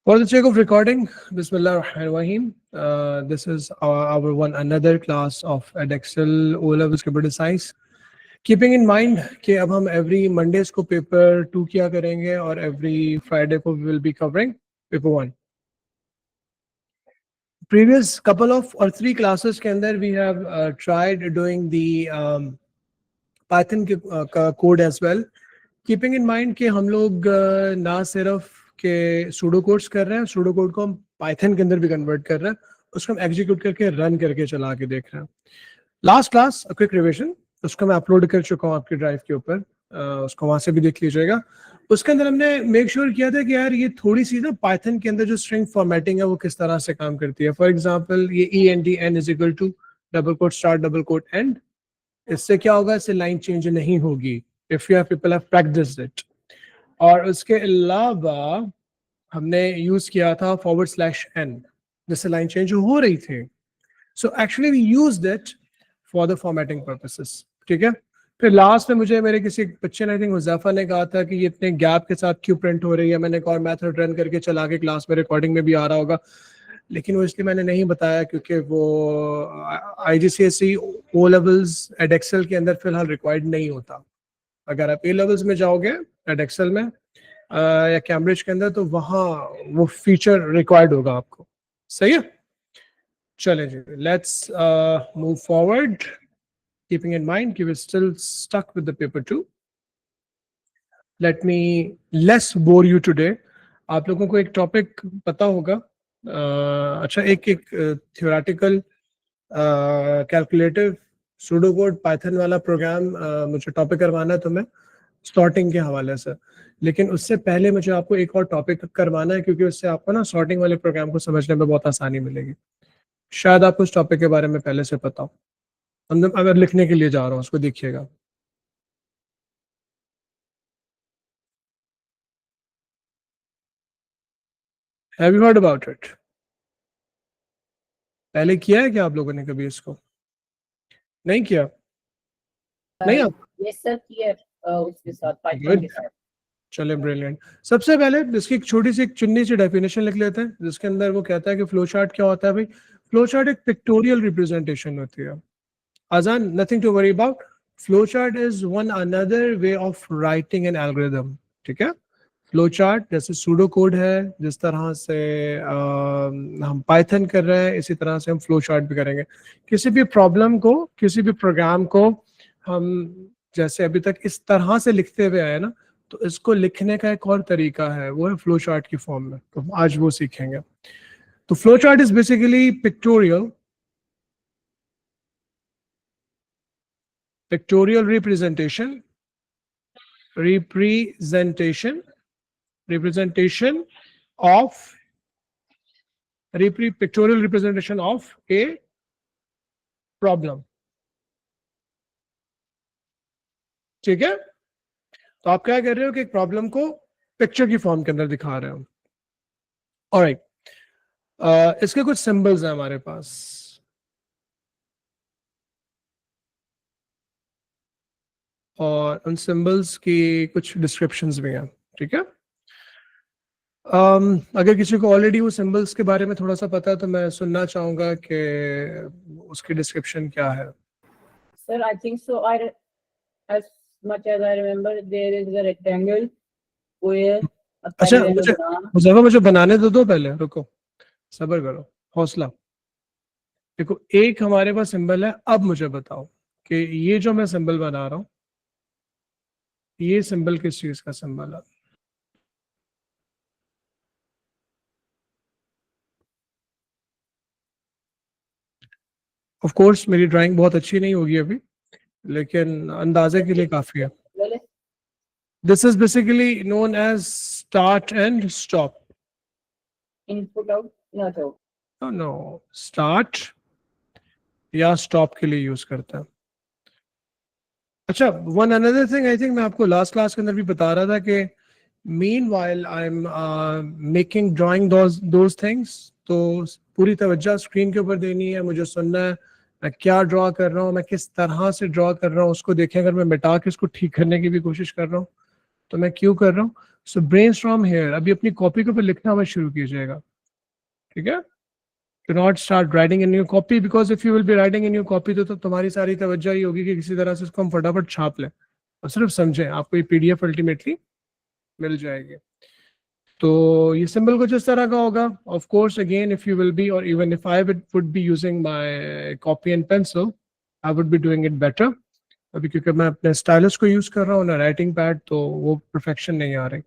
For the sake of recording, Bismillah ar-Rahman ar-Rahim. This is our one another class of Edexcel O Levels Computer Science. Keeping in mind कि अब हम every Mondays को paper 2 किया करेंगे और every Friday को we will be covering paper 1. Previous couple of or 3 classes के अंदर we have tried doing the Python code as well. Keeping in mind कि हम लोग ना सिर्फ के सूडो कोड्स कर रहे हैं, सूडो कोड को हम पाइथन के अंदर भी कन्वर्ट कर रहे हैं, उसको हम एग्जीक्यूट करके रन करके चला के देख रहे हैं. लास्ट क्लास क्विक रिविजन, उसको मैं अपलोड कर चुका हूँ आपके ड्राइव के ऊपर, उसको वहां से भी देख लीजिएगा. उसके अंदर हमने मेक श्योर किया था कि यार ये थोड़ी सी ना पाइथन के अंदर जो स्ट्रिंग फॉर्मेटिंग है वो किस तरह से काम करती है. फॉर एग्जाम्पल ये END n is equal to double quote start double quote end, इससे क्या होगा, इससे लाइन चेंज नहीं होगी if you have people have practised it. और उसके अलावा हमने यूज किया था /n, जिससे लाइन चेंज हो रही थी. So actually we used it for the formatting purposes. ठीक है. फिर लास्ट में मुझे मेरे किसी बच्चे ने, आई थिंक हुज़ैफा ने कहा था कि ये इतने गैप के साथ क्यों प्रिंट हो रही है. मैंने एक और मेथड रन करके चला के क्लास में रिकॉर्डिंग में भी आ रहा होगा, लेकिन वो इसलिए मैंने नहीं बताया क्योंकि वो IGCSE O लेवल्स एडेक्सेल के अंदर फिलहाल रिक्वायर्ड नहीं होता. अगर आप A लेवल्स में जाओगे एडेक्सेल में या कैम्ब्रिज के अंदर तो वहाँ वो फीचर रिक्वायर्ड होगा आपको. सही है. चलें जी, let's move forward keeping in mind कि we still stuck with the paper 2. Let me less bore you today. आप लोगों को एक टॉपिक पता होगा. अच्छा, एक theoretical calculative pseudo code Python वाला प्रोग्राम मुझे टॉपिक करवाना है तुम्हें सॉर्टिंग के हवाले से. लेकिन उससे पहले मुझे आपको एक और टॉपिक करवाना है, क्योंकि उससे आपको ना सॉर्टिंग वाले प्रोग्राम को समझने में बहुत आसानी मिलेगी. शायद आपको उस टॉपिक के बारे में पहले से पता हो. अगर लिखने के लिए जा रहा हूँ उसको देखिएगा. Have you heard about it? पहले किया है क्या आप लोगों ने कभी इसको? नहीं किया? नहीं आप? यस सर, किया उसके साथ पाइथन के साथ. चले, ब्रिलियंट. सबसे पहले इसकी एक छोटी सी एक चुन्नी सी डेफिनेशन लिख लेते हैं, जिसके अंदर वो कहता है कि फ्लो चार्ट क्या होता है. भाई, फ्लो चार्ट एक पिक्टोरियल रिप्रेजेंटेशन होती है. आसान, nothing to worry about. Flow chart is one another way of writing an algorithm. ठीक है. फ्लो चार्ट जैसे सूडो कोड है, जिस तरह से हम पाइथन कर रहे हैं, इसी तरह से हम फ्लो चार्ट भी करेंगे. किसी भी प्रॉब्लम को, किसी भी प्रोग्राम को हम जैसे अभी तक इस तरह से लिखते हुए आए ना, तो इसको लिखने का एक और तरीका है, वो है फ्लो चार्ट की फॉर्म में. तो आज वो सीखेंगे. तो flow chart is basically pictorial representation of pictorial representation of a problem. ठीक है. तो आप क्या कर रहे हो कि एक प्रॉब्लम को पिक्चर की फॉर्म के अंदर दिखा रहे हो. ऑलराइट. इसके कुछ सिंबल्स हैं हमारे पास. और उन सिंबल्स की कुछ डिस्क्रिप्शंस भी हैं. ठीक है. अगर किसी को ऑलरेडी वो सिंबल्स के बारे में थोड़ा सा पता है तो मैं सुनना चाहूंगा कि उसकी डिस्क्रिप्शन क्या है. Sir, I think so. as much as I remember, there is a rectangle where अच्छा, मुझे बनाने दो पहले. रुको, सब्र करो, हौसला. देखो, एक हमारे पास सिंबल है. अब मुझे बताओ कि ये जो मैं सिंबल बना रहा हूँ, ये सिंबल किस चीज का सिंबल है? ऑफ कोर्स मेरी ड्राइंग बहुत अच्छी नहीं होगी अभी, लेकिन अंदाजे के लिए काफी है. This is basically known as start and stop. Input out no, start या स्टॉप के लिए यूज करता है. अच्छा, one another thing, I think मैं आपको लास्ट क्लास के अंदर भी बता रहा था कि meanwhile I am making drawing those things, तो पूरी तवज्जो स्क्रीन के ऊपर देनी है. मुझे सुनना है मैं क्या ड्रॉ कर रहा हूँ, मैं किस तरह से ड्रॉ कर रहा हूँ, उसको देखें. अगर मैं मिटा के इसको ठीक करने की भी कोशिश कर रहा हूँ तो मैं क्यों कर रहा हूँ, सो ब्रेनस्टॉर्म हियर, अभी अपनी कॉपी के ऊपर लिखना मत शुरू कीजिएगा, ठीक है? Do not start writing in your copy because if you will be writing in your copy तो तुम्हारी सारी तवज्जो ही होगी कि किसी तरह से इसको हम फटाफट छाप लें और सिर्फ समझें, आपको ये पीडीएफ अल्टीमेटली मिल जाएगी। तो ये सिंबल कुछ इस तरह का होगा। Of course again if you will be और even if I would be using my copy and pencil, I would be doing it better. अभी क्योंकि मैं अपने स्टाइलस को यूज कर रहा हूँ ना राइटिंग पैड, तो वो परफेक्शन नहीं आ रही।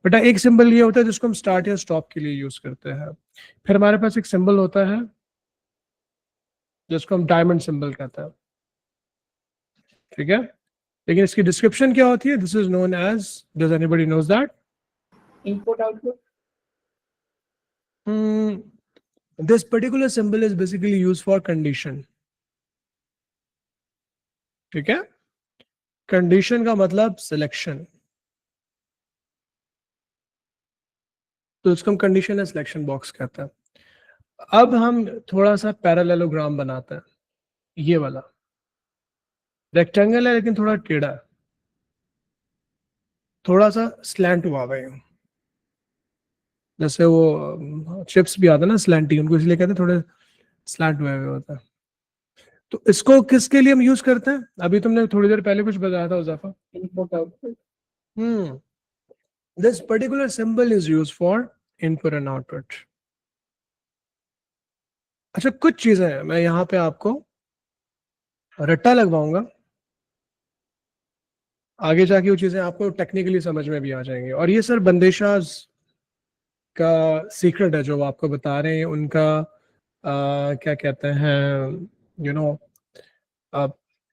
बेटा एक सिंबल ये होता है जिसको हम स्टार्ट या स्टॉप के लिए यूज करते हैं। फिर हमारे पास एक सिंबल होता है जिसको हम डायमंड सिंबल कहते हैं, ठीक है? लेकिन इसकी डिस्क्रिप्शन क्या होती है? This is known as, does anybody knows that? Input, output. This particular symbol is basically used for condition, ठीक है? कंडीशन का मतलब सिलेक्शन, तो इसको हम कंडीशन या सिलेक्शन बॉक्स कहते हैं। अब हम थोड़ा सा पैरेललोग्राम बनाते हैं, ये वाला रेक्टेंगल है लेकिन थोड़ा टेढ़ा है, थोड़ा सा स्लैंट हुआ हुआ है, जैसे वो चिप्स भी आता है ना स्लैंटी, उनको इसलिए कहते हैं थोड़े स्लैंट हुए हुए होता है। तो इसको किसके लिए हम यूज करते हैं? अभी तुमने थोड़ी देर पहले कुछ बताया था Ujafa. Input, output. This particular symbol is used for input and output. अच्छा, कुछ चीजें हैं मैं यहाँ पे आपको रट्टा लगवाऊंगा, आगे जाके वो चीजें आपको टेक्निकली समझ में भी आ जाएंगी। और ये सर बंदिशाज का सीक्रेट है जो वो आपको बता रहे हैं, उनका क्या कहते हैं, यू नो,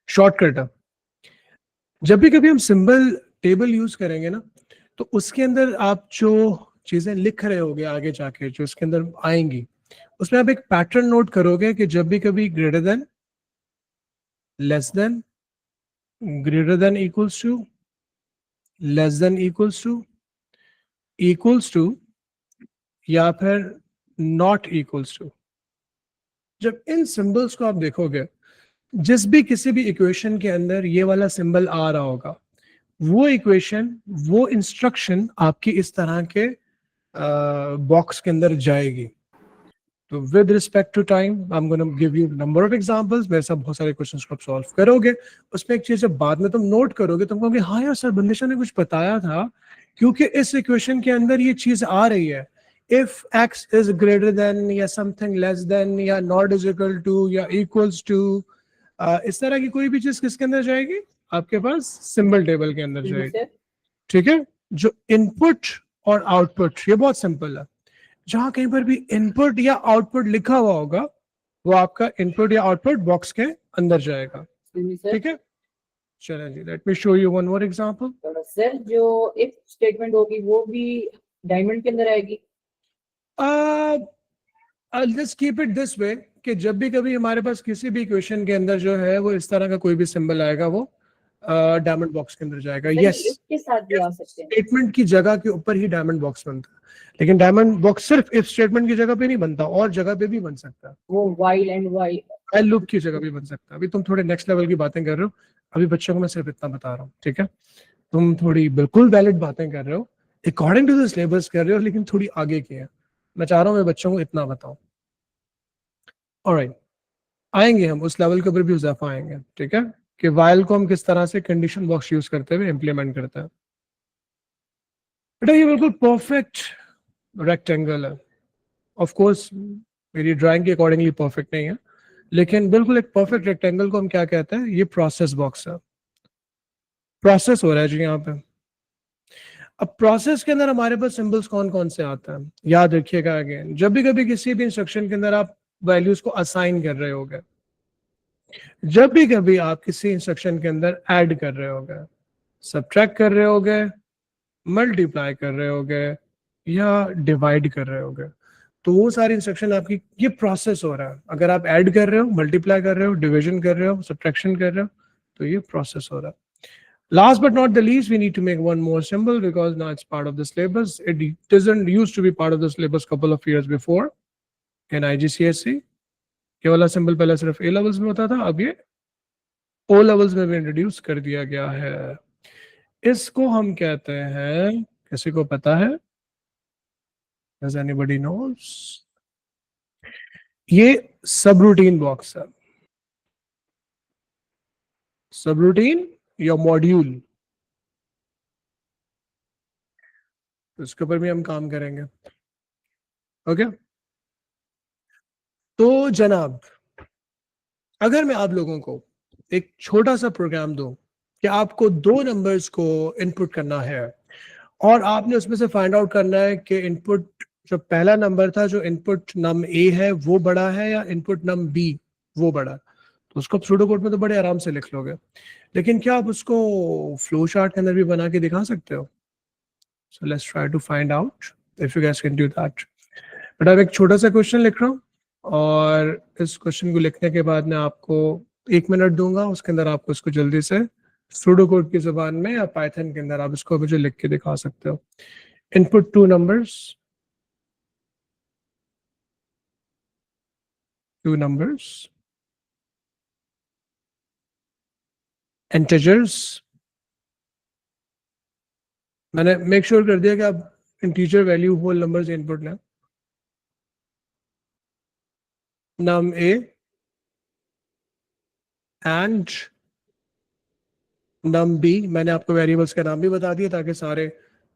शॉर्टकट है। जब भी कभी हम सिंबल टेबल यूज करेंगे ना, तो उसके अंदर आप जो चीजें लिख रहे होगे आगे जाके जो इसके अंदर आएंगी, उसमें आप एक पैटर्न नोट करोगे कि जब भी कभी greater than, less than, greater than equals to, less than equals to, या फिर नॉट इक्वल्स टू, जब इन सिंबल्स को आप देखोगे, जिस भी किसी भी इक्वेशन के अंदर ये वाला सिंबल आ रहा होगा, वो इक्वेशन, वो इंस्ट्रक्शन आपकी इस तरह के बॉक्स के अंदर जाएगी। तो with respect to time I am gonna give you number of examples, मेरे साथ बहुत सारे क्वेश्चंस को आप सॉल्व करोगे। उसमें एक चीज जब बाद में तुम नोट करोगे, तुम कहोगे हाँ यार सर बंदिशा ने कुछ बताया था, क्योंकि इस इक्वेशन के अंदर ये चीज आ रही है, if x is greater then या समथिंग लेस देन या नॉट इज इक्वल टू या इक्वल्स टू, इस तरह की कोई भी चीज किसके अंदर जाएगी? आपके पास सिंबल टेबल के अंदर जाएगी, ठीक है? जो इनपुट और आउटपुट, ये बहुत सिंपल है। जहां कहीं पर भी इनपुट या आउटपुट लिखा हुआ होगा, वो आपका इनपुट या आउटपुट बॉक्स के अंदर जाएगा, ठीक है? चलिए जी, let me show you one more example. Sir जो इफ स्टेटमेंट होगी वो भी डायमंड के अंदर आएगी? I'll just keep it this way कि जब भी कभी हमारे पास किसी भी इक्वेशन के अंदर जो है वो इस तरह का कोई भी सिंबल आएगा, वो डायमंड बॉक्स के अंदर जाएगा। यस, इसके साथ भी आ सकते हैं। स्टेटमेंट की जगह के ऊपर ही डायमंड बॉक्स बनता है, लेकिन डायमंड बॉक्स सिर्फ इफ स्टेटमेंट की जगह पे नहीं बनता, और जगह पे भी बन सकता है। वो while and while, while loop की जगह भी बन सकता है। अभी तुम थोड़े नेक्स्ट लेवल की बातें कर रहे हो, अभी बच्चों को मैं सिर्फ इतना बता रहा हूँ, ठीक है? तुम थोड़ी बिल्कुल वैलिड बातें कर रहे हो, अकॉर्डिंग टू द सिलेबस कर रहे हो, लेकिन थोड़ी आगे की है। मैं चाह रहा हूँ मैं बच्चों को इतना बताऊं। ऑलराइट, आएंगे हम उस लेवल के ऊपर भी इजाफा आएंगे, ठीक है? कि वाइल को हम किस तरह से कंडीशन बॉक्स यूज करते हुए इंप्लीमेंट करते हैं। बेटा ये बिल्कुल परफेक्ट रेक्टेंगल है। ऑफ कोर्स मेरी ड्राइंग के अकॉर्डिंगली परफेक्ट नहीं है, लेकिन बिल्कुल एक परफेक्ट रेक्टेंगल को हम क्या कहते हैं? ये प्रोसेस बॉक्स है। प्रोसेस हो रहा है जी यहाँ पे। अब प्रोसेस के अंदर हमारे पास सिंबल्स कौन कौन से आते हैं, याद रखिएगा। अगेन, जब भी कभी किसी भी इंस्ट्रक्शन के अंदर आप वैल्यूज को असाइन कर रहे होगे, जब भी कभी आप किसी इंस्ट्रक्शन के अंदर ऐड कर रहे होगे, सब्ट्रैक्ट कर रहे होगे, मल्टीप्लाई कर रहे होगे या डिवाइड कर रहे होगे, तो वो सारी इंस्ट्रक्शन आपकी, ये प्रोसेस हो रहा है। अगर आप ऐड कर रहे हो, मल्टीप्लाई कर रहे हो, डिविजन कर रहे हो, सब्ट्रैक्शन कर रहे हो, तो ये प्रोसेस हो रहा है। Last but not the least, we need to make one more symbol because now it's part of the syllabus. It doesn't used to be part of the syllabus couple of years before in IGCSE. ये वाला symbol पहले सिर्फ A levels में होता था, अब ये O levels में भी इंट्रोड्यूस कर दिया गया है। इसको हम कहते हैं किसी को पता है? Does anybody knows? ये सब रूटीन बॉक्स है, सब रूटीन या मॉड्यूल, उसके ऊपर भी हम काम करेंगे। ओके, तो जनाब, अगर मैं आप लोगों को एक छोटा सा प्रोग्राम दूं कि आपको 2 नंबर्स को इनपुट करना है और आपने उसमें से फाइंड आउट करना है कि इनपुट जो पहला नंबर था, जो इनपुट नम ए है वो बड़ा है या इनपुट नम बी वो बड़ा है, तो उसको आप सूडो कोड में तो बड़े आराम से लिख लोगे, लेकिन क्या आप उसको फ्लो चार्ट के अंदर भी बना के दिखा सकते हो? So let's try to find out if you guys can do that. But अब एक छोटा सा क्वेश्चन लिख रहा हूँ और इस क्वेश्चन को लिखने के बाद मैं आपको 1 मिनट दूंगा, उसके अंदर आपको इसको जल्दी से सूडो कोड की जुबान में या पाइथन के अंदर आप इसको मुझे लिख के दिखा सकते हो। इनपुट 2 numbers, 2 numbers, integers, मैंने मेक श्योर कर दिया कि आप integer value whole numbers input लें। num a and num b, मैंने आपको वेरिएबल्स का नाम भी बता दिया ताकि सारे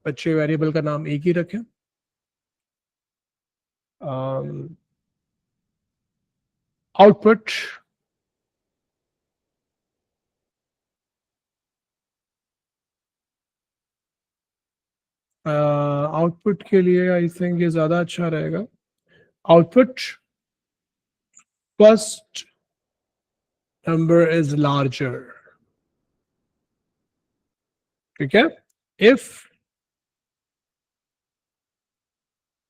बच्चे वेरिएबल का नाम एक ही रखें। आउटपुट आउटपुट के लिए आई थिंक ये ज्यादा अच्छा रहेगा। Output first number is larger, ठीक है? If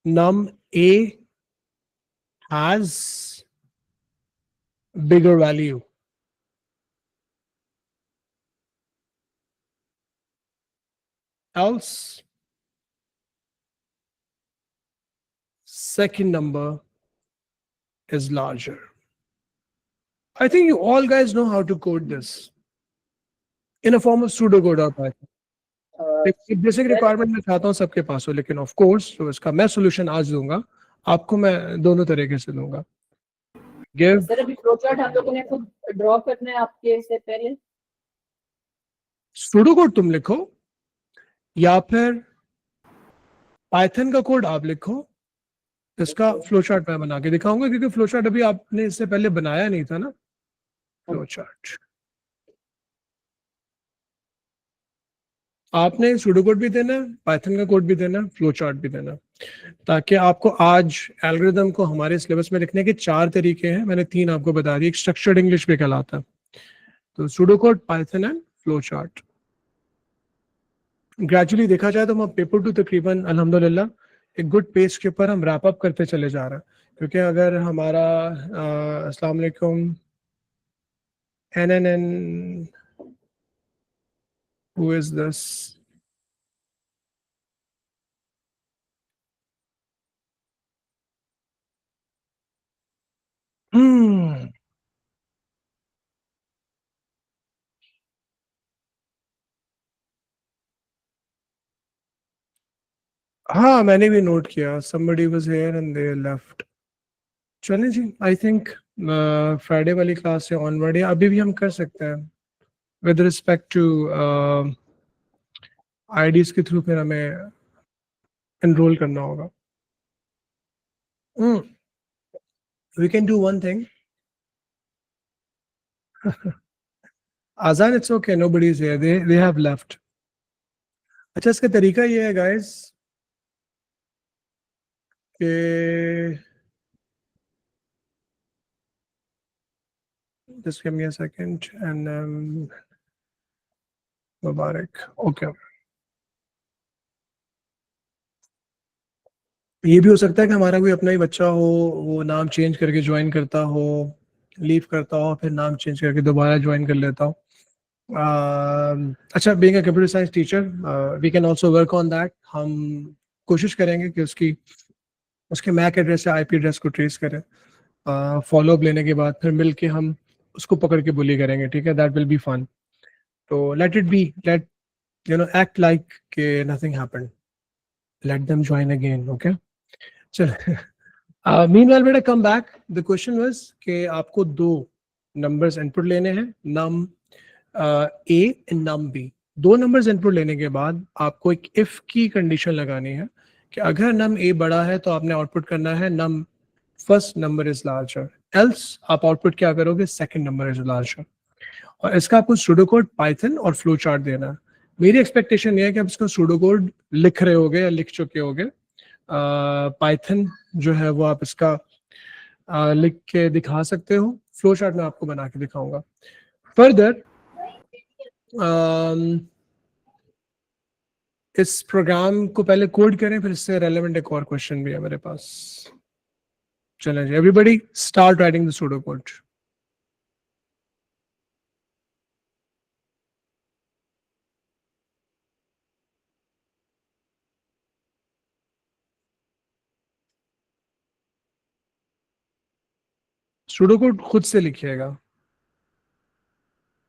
num a has bigger value, else second number is larger. I think you all guys know how to code this in a form of pseudocode or Python. एक basic requirement मैं चाहता हूँ सबके पास हो, लेकिन of course जो इसका मैं सॉल्यूशन आज दूंगा आपको, मैं दोनों तरीके से दूंगा। गिव सर अभी फ्लो चार्ट हम लोगों ने खुद ड्रॉ करना है आपके से पहले, सूडो कोड तुम लिखो या फिर पाइथन का कोड आप लिखो, इसका फ्लो चार्ट मैं बना के दिखाऊंगा, क्योंकि फ्लो चार्ट अभी आपने इससे पहले बनाया नहीं था ना। फ्लो चार्ट आपने सूडो कोड भी देना है, पाइथन का कोड भी देना है, फ्लो चार्ट भी देना है, ताकि आपको आज एल्गोरिदम को हमारे सिलेबस में लिखने के 4 तरीके हैं, मैंने 3 आपको बता दिए। एक स्ट्रक्चर्ड इंग्लिश भी कहलाता है। तो pseudo code, Python and flow chart. Gradually देखा जाए तो हम पेपर 2 तकरीबन अल्हम्दुलिल्लाह एक गुड पेस के ऊपर हम रैप अप करते चले जा रहे हैं, क्योंकि अगर हमारा अस्सलाम वालेकुम NNN, who is this? हाँ मैंने भी नोट किया, somebody was here and they left. चलें जी, आई थिंक फ्राइडे वाली क्लास से ऑनवर्ड या अभी भी हम कर सकते हैं विद रिस्पेक्ट टू आईडीज के थ्रू फिर हमें एनरोल करना होगा। We can do one thing. Azaan, it's okay, nobody is here, they have left. अच्छा, इसका तरीका ये है गाइस कि just give me a second and Mubarak, okay. ये भी हो सकता है कि हमारा कोई अपना ही बच्चा हो, वो नाम चेंज करके ज्वाइन करता हो, लीव करता हो, फिर नाम चेंज करके दोबारा ज्वाइन कर लेता हो। अच्छा, being a computer science teacher we can also work on that. हम कोशिश करेंगे कि उसके मैक एड्रेस या आईपी एड्रेस को ट्रेस करें, फॉलो अप लेने के बाद फिर मिल के हम उसको पकड़ के बुली करेंगे, ठीक है? That will be fun. तो let it be, let act like के nothing happened. let them join again. Okay, चल. Meanwhile, बेटा come back. The question was कि आपको दो numbers input लेने हैं, num A and num B. दो numbers input लेने के बाद आपको एक if की condition लगानी है कि अगर num A बड़ा है तो आपने output करना है num first number is larger. Else आप output क्या करोगे? Second number is larger. और इसका आपको सूडो कोड पाइथन और फ्लो चार्ट देना है. मेरी एक्सपेक्टेशन ये है कि आप इसका सूडो कोड लिख रहे होगे या लिख चुके होगे. पाइथन जो है वो आप इसका लिख के दिखा सकते हो. फ्लो चार्ट में आपको बना के दिखाऊंगा. फर्दर इस प्रोग्राम को पहले कोड करें, फिर इससे रेलेवेंट एक और क्वेश्चन भी है मेरे पास. चलें जी, everybody start writing the pseudo code. Pseudo code खुद से लिखिएगा.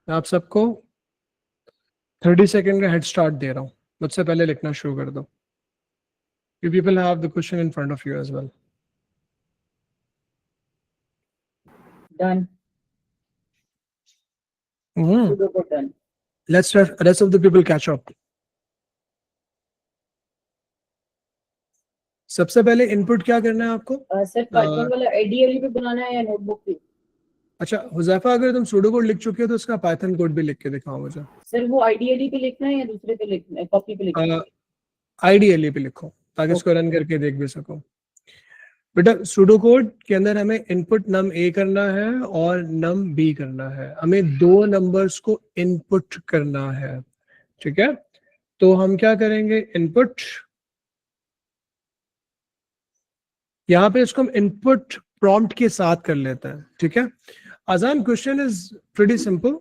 मैं आप सबको 30 सेकेंड का हेड स्टार्ट दे रहा हूँ. मुझसे पहले लिखना शुरू कर दो. You people have the question in front of you as well. Done. Sudo code done. Let's rest of the people catch up. सबसे पहले इनपुट क्या करना है आपको? सर पाइथन वाला आईडीएल पे बनाना है या नोटबुक पे? अच्छा हुजैफा, अगर तुम सूडो कोड लिख चुके हो तो उसका पाइथन कोड भी लिख के दिखाओ मुझे. सर वो आईडीएल पे लिखना है या दूसरे पे लिखना है, कॉपी पे लिखना है? आईडीएल पे लिखो ताकि इसको रन करके देख भी सको. बेटा सूडो कोड के अंदर हमें इनपुट नम ए करना है और नम बी करना है. हमें दो नंबर्स को इनपुट करना है. ठीक है, तो हम क्या करेंगे? इनपुट, यहाँ पे इसको हम इनपुट प्रॉम्प्ट के साथ कर लेते हैं. ठीक है, आसान question is pretty simple.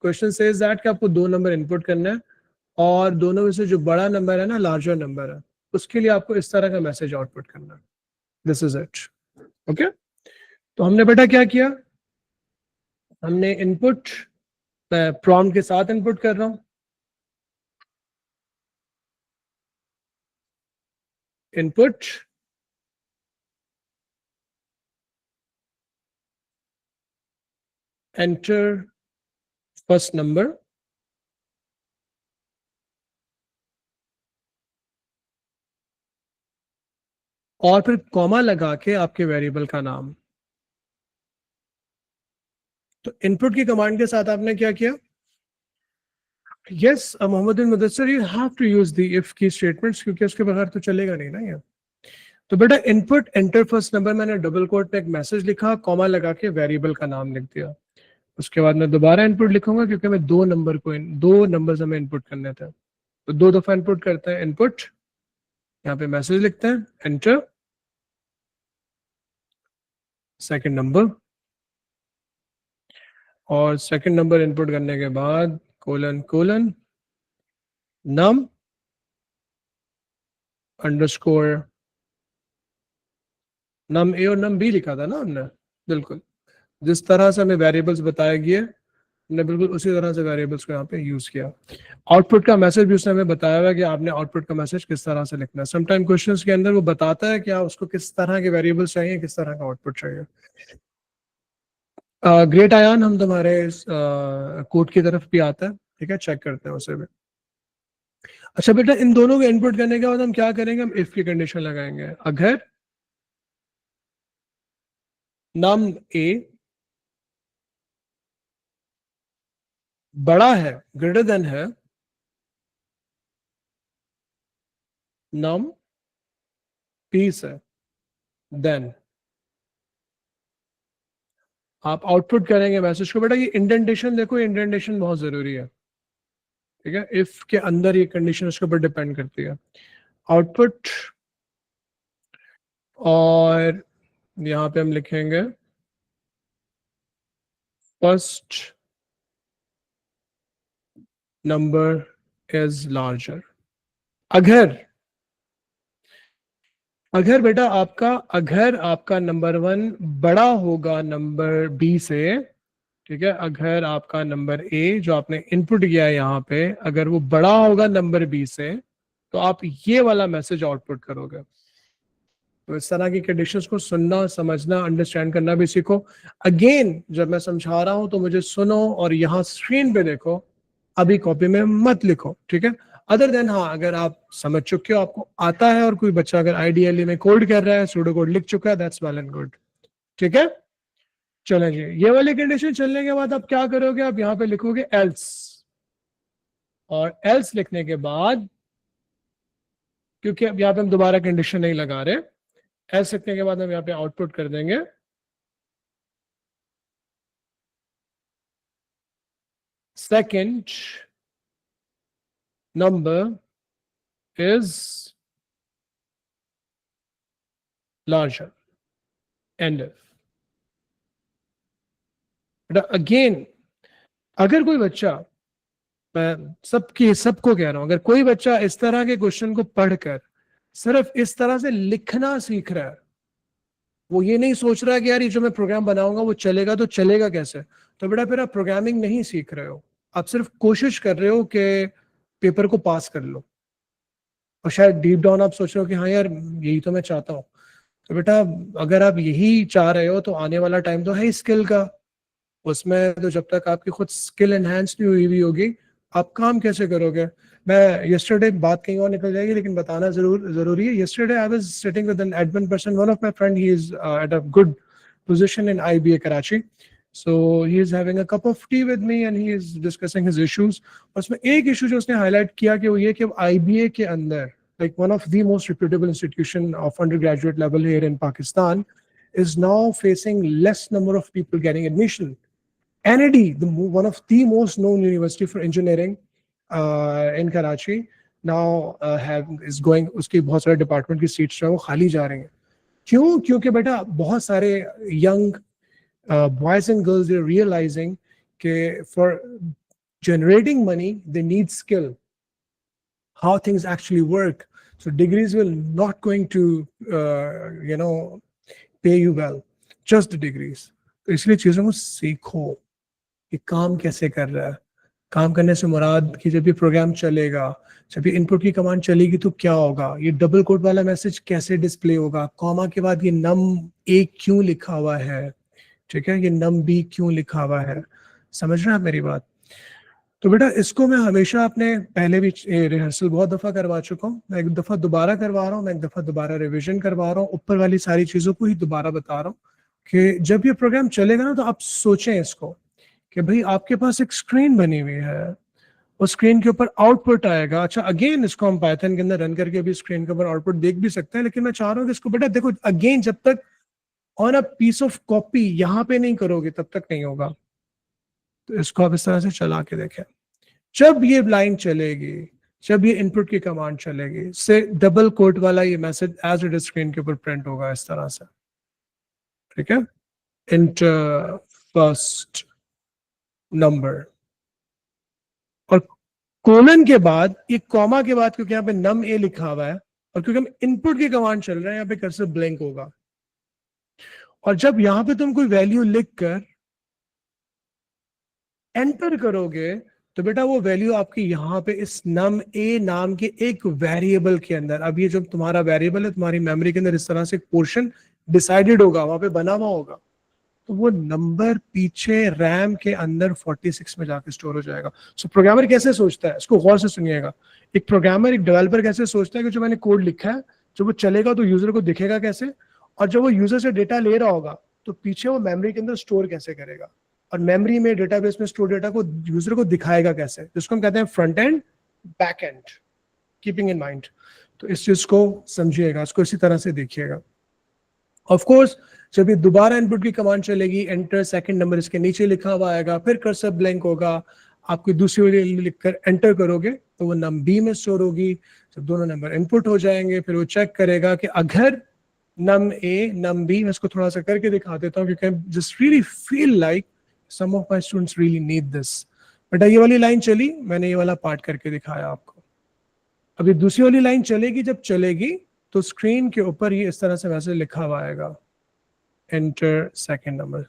Question says that कि आपको दो नंबर इनपुट करना है और दोनों में से जो बड़ा नंबर है ना, लार्जर नंबर है, उसके लिए आपको इस तरह का मैसेज आउटपुट करना है. This is it. ओके, तो हमने बेटा क्या किया? हमने इनपुट प्रॉम्प्ट के साथ इनपुट कर रहा हूं. इनपुट enter first number और फिर कॉमा लगा के आपके वेरिएबल का नाम. तो इनपुट की कमांड के साथ आपने क्या किया? Yes Mohammad bin Mudassir, you have to use the if की स्टेटमेंट्स, क्योंकि उसके बगैर तो चलेगा नहीं ना ये. तो बेटा इनपुट एंटर फर्स्ट नंबर, मैंने डबल कोट पे एक मैसेज लिखा, कॉमा लगा के वेरिएबल का नाम लिख दिया. उसके बाद मैं दोबारा इनपुट लिखूंगा क्योंकि मैं दो नंबर्स हमें इनपुट करने थे, तो दो दफा इनपुट करते हैं. इनपुट, यहाँ पे मैसेज लिखते हैं, एंटर सेकंड नंबर, और सेकंड नंबर इनपुट करने के बाद कोलन कोलन नम अंडरस्कोर नम ए और नम बी लिखा था ना हमने. बिल्कुल जिस तरह से हमें वेरिएबल्स बताया गया, हमने बिल्कुल उसी तरह से वेरिएबल्स को यहाँ पे यूज किया. आउटपुट का मैसेज भी उसने हमें बताया हुआ कि आपने आउटपुट का मैसेज किस तरह से लिखना है. समटाइम क्वेश्चंस के अंदर वो बताता है कि आप उसको किस तरह के वेरिएबल्स चाहिए, किस तरह का आउटपुट चाहिए. ग्रेट आयान, हम तुम्हारे कोड की तरफ भी आता है. ठीक है, चेक करते हैं उसे भी. अच्छा बेटा, इन दोनों को इनपुट करने के बाद हम क्या करेंगे? हम इफ की कंडीशन लगाएंगे. अगर नम ए बड़ा है, ग्रेटर देन है नम पी से, देन आप आउटपुट करेंगे मैसेज को. बेटा ये इंडेंटेशन देखो, इंडेंटेशन बहुत जरूरी है. ठीक है, इफ के अंदर ये कंडीशन उसके ऊपर डिपेंड करती है. आउटपुट, और यहाँ पे हम लिखेंगे फर्स्ट नंबर इज लार्जर. अगर बेटा आपका नंबर 1 बड़ा होगा नंबर बी से, ठीक है, अगर आपका नंबर ए जो आपने इनपुट किया है यहाँ पे, अगर वो बड़ा होगा नंबर बी से, तो आप ये वाला मैसेज आउटपुट करोगे। तो इस तरह की कंडीशंस को सुनना, समझना, अंडरस्टैंड करना भी सीखो। अगेन जब मैं समझा रहा हूं तो मुझे सुनो और यहाँ स्क्रीन पे देखो, अभी कॉपी में मत लिखो, ठीक है। अदर देन हाँ, अगर आप समझ चुके हो, आपको आता है, और कोई बच्चा अगर आईडीएलई में कोड कर रहा है, सूडो कोड लिख चुका है, दैट्स वेल एंड गुड, ठीक है। चलें जी, ये वाली कंडीशन चलने के बाद आप क्या करोगे, आप यहाँ पे लिखोगे एल्स, और एल्स लिखने के बाद, क्योंकि अब यहाँ पे हम दोबारा कंडीशन नहीं लगा रहे, एल्स लिखने के बाद हम यहाँ पे आउटपुट कर देंगे second number is larger, end of। बेटा अगेन, अगर कोई बच्चा, मैं सबको कह रहा हूं, अगर कोई बच्चा इस तरह के क्वेश्चन को पढ़कर सिर्फ इस तरह से लिखना सीख रहा है, वो ये नहीं सोच रहा है कि यार ये जो मैं प्रोग्राम बनाऊंगा वो चलेगा, तो चलेगा कैसे, तो बेटा फिर आप प्रोग्रामिंग नहीं सीख रहे हो, आप सिर्फ कोशिश कर रहे हो कि पेपर को पास कर लो, और शायद डीप डाउन आप सोच रहे हो कि हाँ यार यही तो मैं चाहता हूँ। तो बेटा अगर आप यही चाह रहे हो तो आने वाला टाइम तो है स्किल का, उसमें तो जब तक आपकी खुद स्किल एनहांस नहीं हुई होगी, आप काम कैसे करोगे। मैं यस्टरडे, बात कहीं और निकल जाएगी लेकिन बताना जरूरी है। Yesterday I was sitting with an admin person, one of my friend, he is at a good position in IBA Karachi, so he is having a cup of tea with me and he is discussing his issues। उसमें एक issue जो उसने highlight किया कि वो ये कि IBA के अंदर, like one of the most reputable institution of undergraduate level here in Pakistan, is now facing less number of people getting admission। NAD, one of the most known university for engineering in Karachi, now is going, उसकी बहुत सारे department की seats जो है वो खाली जा रही हैं। क्यों? क्योंकि बेटा बहुत सारे young boys and girls are realising कि for generating money they need skill, how things actually work, so degrees will not going to pay you well, just the degrees। तो इसलिए चीजों को सीखो कि काम कैसे कर रहा है। काम करने से मुराद कि जब ये प्रोग्राम चलेगा, जब ये इनपुट की कमांड चलेगी तो क्या होगा, ये डबल कोट वाला मैसेज कैसे डिस्प्ले होगा, कॉमा के बाद ये num a क्यों लिखा हुआ है, ठीक है, ये num b क्यों लिखा हुआ है, समझ रहे हैं आप मेरी बात। तो बेटा इसको मैं हमेशा अपने पहले भी रिहर्सल बहुत दफा करवा चुका हूँ, मैं एक दफा दोबारा करवा रहा हूँ, मैं एक दफा दोबारा रिविजन करवा रहा हूँ, ऊपर वाली सारी चीजों को ही दोबारा बता रहा हूँ कि जब ये प्रोग्राम चलेगा ना तो आप सोचें इसको कि भाई आपके पास एक स्क्रीन बनी हुई है, उस स्क्रीन के ऊपर आउटपुट आएगा। अच्छा अगेन इसको हम पाइथन के अंदर रन करके भी स्क्रीन के ऊपर आउटपुट देख भी सकते हैं, लेकिन मैं चाह रहा हूँ कि इसको बेटा देखो अगेन, जब तक on a piece of copy यहाँ पे नहीं करोगे तब तक नहीं होगा। तो इसको आप इस तरह से चला के देखें, जब ये लाइन चलेगी, जब ये इनपुट की कमांड चलेगी, से डबल कोट वाला ये message as it is screen के ऊपर प्रिंट होगा इस तरह से, ठीक है। इंटर फर्स्ट नंबर, और कोलन के बाद एक कॉमा के बाद, क्योंकि यहाँ पे num a लिखा हुआ है और क्योंकि हम इनपुट की कमांड चल रहे हैं, यहाँ पे कर्सर ब्लैंक होगा। और जब यहाँ पे तुम कोई वैल्यू लिख कर एंटर करोगे तो बेटा वो वैल्यू आपकी यहाँ पे इस num a नाम के एक वेरिएबल के अंदर, अब ये जो तुम्हारा वेरिएबल है तुम्हारी मेमोरी के अंदर इस तरह से पोर्शन डिसाइडेड होगा, वहां पे बना हुआ होगा, तो वो नंबर पीछे रैम के अंदर 46 में जाके स्टोर हो जाएगा। सो प्रोग्रामर कैसे सोचता है, इसको गौर से सुनिएगा, एक प्रोग्रामर, एक डेवलपर कैसे सोचता है कि जो मैंने कोड लिखा है जब वो चलेगा तो यूजर को दिखेगा कैसे, और जब वो यूजर से डेटा ले रहा होगा तो पीछे वो मेमोरी के अंदर स्टोर कैसे करेगा, और मेमोरी में डेटाबेस में स्टोर डेटा को यूजर को दिखाएगा कैसे, जिसको हम कहते हैं front end back and, keeping in mind. तो इस चीज को समझिएगा, इसको इसी तरह से देखिएगा। ऑफ कोर्स जब ये दोबारा इनपुट की कमांड चलेगी, एंटर सेकंड नंबर इसके नीचे लिखा हुआ आएगा, फिर कर्सर ब्लैंक होगा, आप कोई दूसरी वैल्यू लिखकर एंटर करोगे तो वो num b में स्टोर होगी। जब दोनों नंबर इनपुट हो जाएंगे फिर वो चेक करेगा कि अगर num a num b, मैं इसको थोड़ा सा करके दिखा देता हूँ क्योंकि just really feel like some of my students really need this. बेटा ये वाली लाइन चली, मैंने ये वाला पार्ट करके दिखाया आपको। अभी दूसरी वाली लाइन चलेगी, जब चलेगी तो स्क्रीन के ऊपर ये इस तरह से मैसेज लिखा हुआ आएगा, एंटर सेकंड नंबर।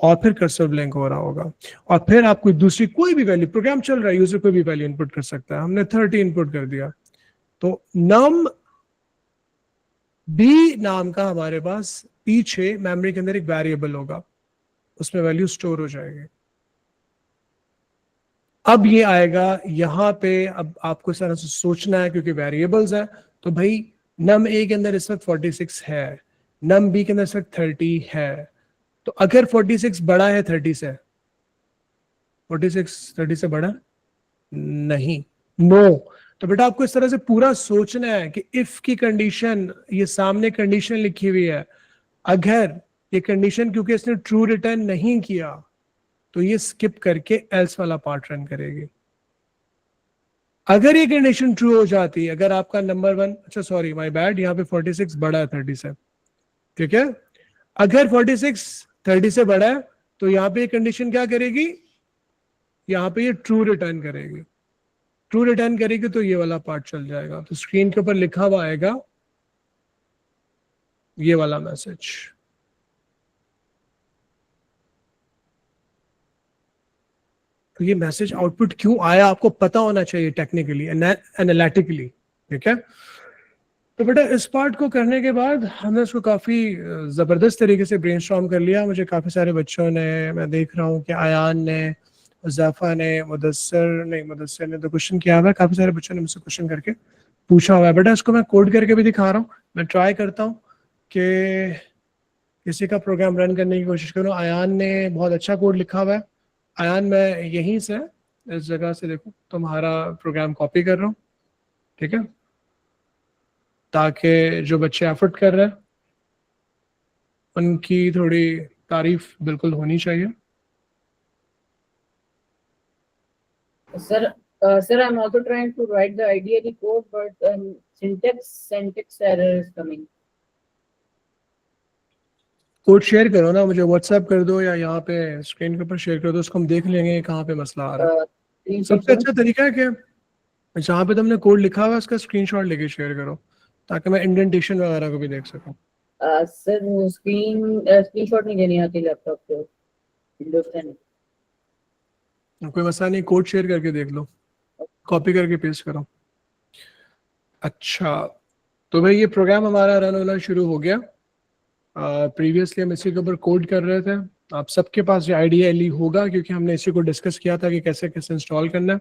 और फिर कर्सर ब्लैंक हो रहा होगा, और फिर आप कोई दूसरी कोई भी वैल्यू, प्रोग्राम चल रहा है, यूजर कोई भी वैल्यू इनपुट कर सकता है। हमने 30 इनपुट कर दिया, तो नम बी नाम का हमारे पास पीछे मेमोरी के अंदर एक वेरिएबल होगा, उसमें वैल्यू स्टोर हो जाएगी। अब ये आएगा यहां पे, अब आपको इस तरह से सोचना है क्योंकि वेरिएबल्स है, तो भाई नम ए के अंदर इस वक्त 46 है, नम बी के अंदर इस वक्त 30 है, तो अगर 46 बड़ा है 30 से, 46 30 से बड़ा नहीं, नो। तो बेटा आपको इस तरह से पूरा सोचना है कि इफ की कंडीशन, ये सामने कंडीशन लिखी हुई है, अगर ये कंडीशन क्योंकि इसने ट्रू रिटर्न नहीं किया तो ये स्किप करके एल्स वाला पार्ट रन करेगी। अगर ये कंडीशन ट्रू हो जाती है, अगर आपका नंबर वन, अच्छा सॉरी माय बैड, यहाँ पे 46 बड़ा है 30 से, ठीक है, अगर 46 30 से बड़ा है तो यहाँ पे ये कंडीशन क्या करेगी, यहाँ पे ये ट्रू रिटर्न करेगी। ट्रू रिटर्न करेगी तो ये वाला पार्ट चल जाएगा, तो स्क्रीन के ऊपर लिखा हुआ आएगा ये वाला मैसेज। तो ये मैसेज आउटपुट क्यों आया आपको पता होना चाहिए टेक्निकली, एनालिटिकली, ठीक है। तो बेटा इस पार्ट को करने के बाद हमने उसको काफी जबरदस्त तरीके से ब्रेनस्टॉर्म कर लिया। मुझे काफी सारे बच्चों ने, मैं देख रहा हूँ कि आयान ने, उज़ैफा ने, मुदस्सर ने तो क्वेश्चन किया हुआ है, काफी सारे बच्चों ने मुझसे क्वेश्चन करके पूछा हुआ है। बेटा इसको मैं कोड करके भी दिखा रहा हूँ, मैं ट्राई करता हूँ कि किसी का प्रोग्राम रन करने की कोशिश करूँ। आयान ने बहुत अच्छा कोड लिखा हुआ है। आयान मैं यहीं से, इस जगह से देखो तुम्हारा प्रोग्राम कॉपी कर रहा हूँ, ठीक है, ताकि जो बच्चे एफर्ट कर रहे हैं उनकी थोड़ी तारीफ बिल्कुल होनी चाहिए। Sir, sir, I'm also trying to write the IDE code, but syntax error is coming. Code share करो ना, मुझे व्हाट्सएप कर दो या यहाँ पे स्क्रीन के ऊपर शेयर कर दो, उसको हम देख लेंगे कहाँ पे मसला आ रहा है। Screenshot सबसे करूं? अच्छा तरीका है कि जहाँ पे तुमने कोड लिखा हुआ है उसका स्क्रीनशॉट लेके शेयर करो, ताकि मैं इंडेंटेशन वगैरह को भी देख सकूं। सर वो स्क्रीनशॉट नहीं लेनी आती लैपटॉप पे, विंडोज से नहीं। कोई मसला नहीं, कोड शेयर करके देख लो, कॉपी करके पेस्ट करो। अच्छा, तो भाई ये प्रोग्राम हमारा रन होना शुरू हो गया। प्रीवियसली हम इसी के ऊपर कोड कर रहे थे। आप सबके पास ये आईडीएलई होगा क्योंकि हमने इसी को डिस्कस किया था कि कैसे कैसे इंस्टॉल करना है।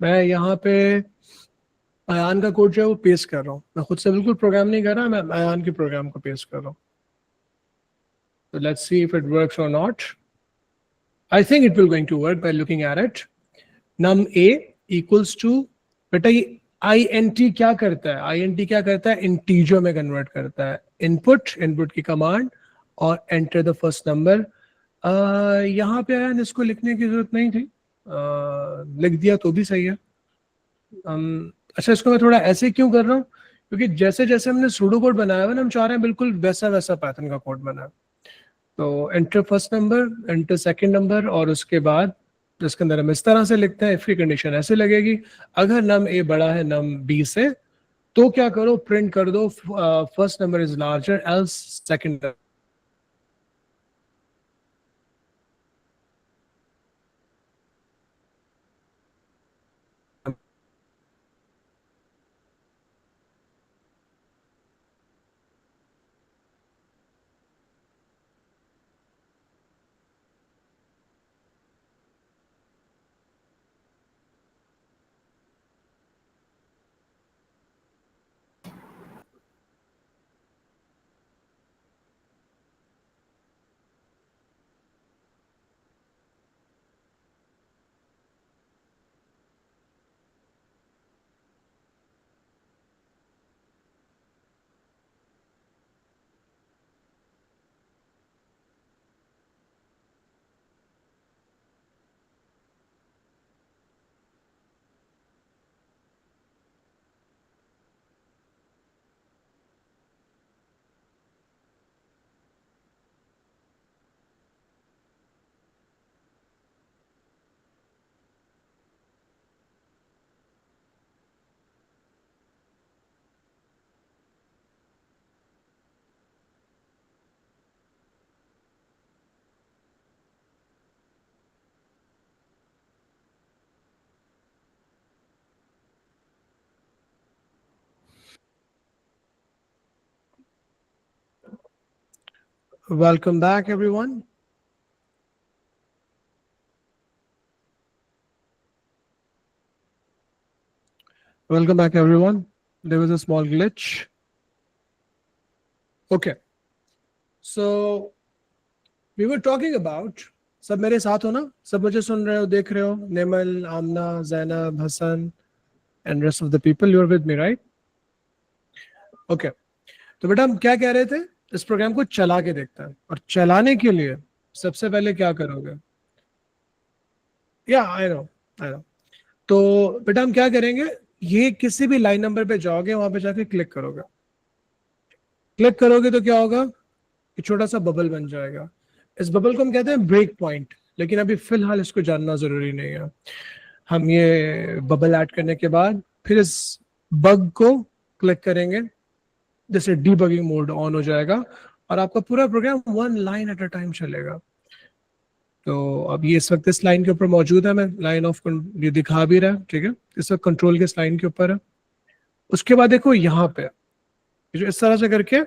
मैं यहाँ पे अयान का कोड जो है वो पेस्ट कर रहा हूँ, मैं खुद से बिल्कुल प्रोग्राम नहीं कर रहा, मैं अयान के प्रोग्राम को पेस्ट कर रहा हूँ। तो let's see if it works और not. I think it will going to work by looking at it. Num a equals to, बेटा ये आई एन टी क्या करता है, आई एन टी क्या करता है, इंटीजर में कन्वर्ट करता है। इनपुट की कमांड और एंटर द फर्स्ट नंबर। यहाँ पे आया इसको लिखने की जरूरत नहीं थी, लिख दिया तो भी सही है। अच्छा, इसको मैं थोड़ा ऐसे क्यों कर रहा हूँ, क्योंकि जैसे जैसे हमने सूडो कोड बनाया हुआ ना, हम चाह रहे हैं बिल्कुल वैसा वैसा पैटर्न का कोड बना। तो enter first number, enter second number, और उसके बाद जिसके अंदर हम इस तरह से लिखते हैं, इफ की कंडीशन ऐसे लगेगी, अगर नम ए बड़ा है नम बी से, तो क्या करो, प्रिंट कर दो first number is larger else second. Welcome back, everyone. Welcome back, everyone. There was a small glitch. Okay. So we were talking about, सब मेरे साथ हो ना, सब मुझे सुन रहे हो, देख रहे हो, नेमल, आमना, Zainab, Hasan and rest of the people, you are with me, right? Okay. तो बेटा हम क्या कह रहे थे, इस प्रोग्राम को चला के देखते हैं, और चलाने के लिए सबसे पहले क्या करोगे? या आई नो। तो बेटा हम क्या करेंगे, ये किसी भी लाइन नंबर पे जाओगे, वहां पे जाके क्लिक करोगे। क्लिक करोगे तो क्या होगा, कि छोटा सा बबल बन जाएगा। इस बबल को हम कहते हैं ब्रेक पॉइंट, लेकिन अभी फिलहाल इसको जानना जरूरी नहीं है। हम ये बबल ऐड करने के बाद फिर इस बग को क्लिक करेंगे, जैसे डीबगिंग मोड ऑन हो जाएगा और आपका पूरा programme one line at a time चलेगा। तो अब ये इस वक्त इस लाइन के ऊपर मौजूद है, मैं लाइन ऑफ ये दिखा भी रहा है, ठीक है, इस वक्त कंट्रोल के इस लाइन के ऊपर है। उसके बाद देखो यहाँ पे जो इस तरह से करके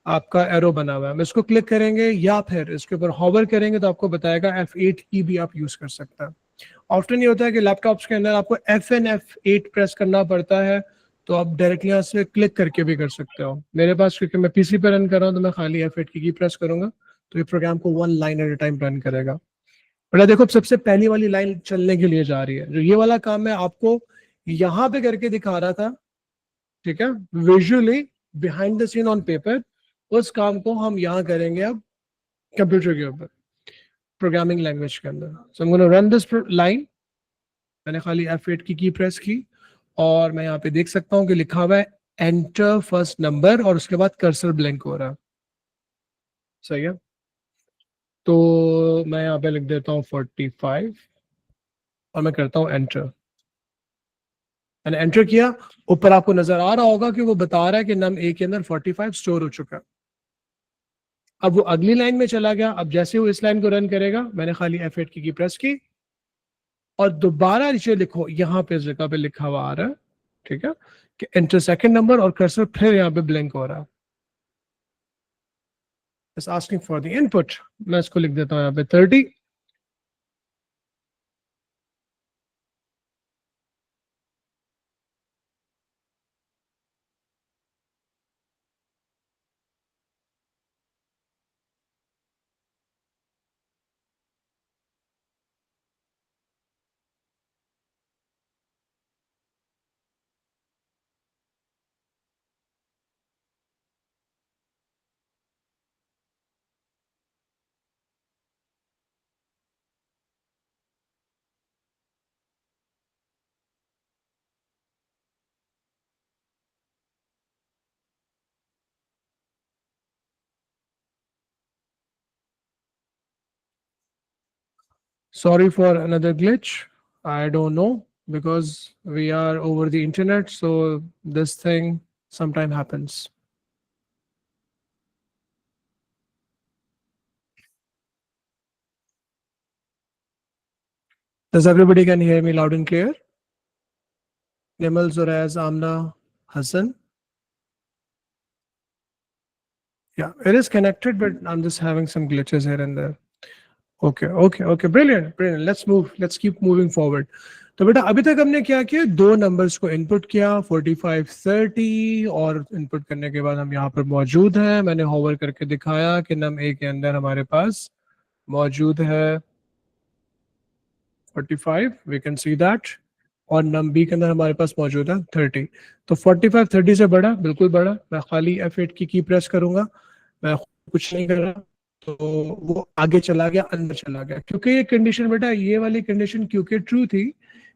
आपका एरो बना हुआ है, हम इसको क्लिक करेंगे या फिर इसके ऊपर हॉवर करेंगे तो आपको बताएगा F8 की भी आप यूज कर सकते हैं। ऑफ्टन ये होता है कि लैपटॉप्स के अंदर आपको F8 प्रेस करना पड़ता है, तो आप डायरेक्टली यहाँ से क्लिक करके भी कर सकते हो। मेरे पास क्योंकि मैं पीसी पे रन कर रहा हूँ तो मैं खाली F8 की प्रेस करूंगा, तो ये प्रोग्राम को one line at a time run करेगा। बड़ा देखो सबसे पहली वाली लाइन चलने के लिए जा रही है, जो ये वाला काम मैं आपको यहाँ पे करके दिखा रहा था, ठीक है, visually behind the scene on paper, उस काम को हम यहाँ करेंगे अब कंप्यूटर के ऊपर, प्रोग्रामिंग लैंग्वेज के अंदर। So I am gonna run this line. मैंने खाली F8 की प्रेस की और मैं यहाँ पे देख सकता हूँ कि लिखा हुआ है एंटर फर्स्ट नंबर और उसके बाद कर्सर ब्लैंक हो रहा है। सही है, तो मैं यहाँ पे लिख देता हूँ 45 और मैं करता हूँ एंटर। मैंने एंटर किया, ऊपर आपको नजर आ रहा होगा कि वो बता रहा है कि नम ए के अंदर 45 स्टोर हो चुका है। अब वो अगली लाइन में चला गया। अब जैसे वो इस लाइन को रन करेगा, मैंने खाली F8 की प्रेस की और दोबारा नीचे लिखो, यहाँ पे इस जगह पे लिखा हुआ आ रहा है, ठीक है, कि एंटर सेकंड नंबर और कर्सर फिर यहाँ पे ब्लैंक हो रहा है। It's asking for the input. मैं इसको लिख देता हूँ यहाँ पे 30। Sorry for another glitch. I don't know because we are over the internet, so this thing sometime happens. Does everybody can hear me loud and clear? Nimal, Zuraz, Amna, Hassan. Yeah, it is connected, but I'm just having some glitches here and there. Okay. Brilliant. Let's move. Let's keep moving forward. तो बेटा अभी तक हमने क्या किया, दो numbers को input किया 45 30, और इनपुट करने के बाद हम यहाँ पर मौजूद हैं। मैंने होवर करके दिखाया कि नम ए के अंदर हमारे पास मौजूद है 45, वी कैन सी दैट, और नम बी के अंदर हमारे पास मौजूद है 30। तो 45 30 से बड़ा, बिल्कुल बड़ा। मैं खाली F8 की प्रेस करूंगा, मैं कुछ नहीं कर रहा, तो वो आगे चला गया, अंदर चला गया, क्योंकि ये कंडीशन बेटा, ये वाली कंडीशन क्योंकि ट्रू थी,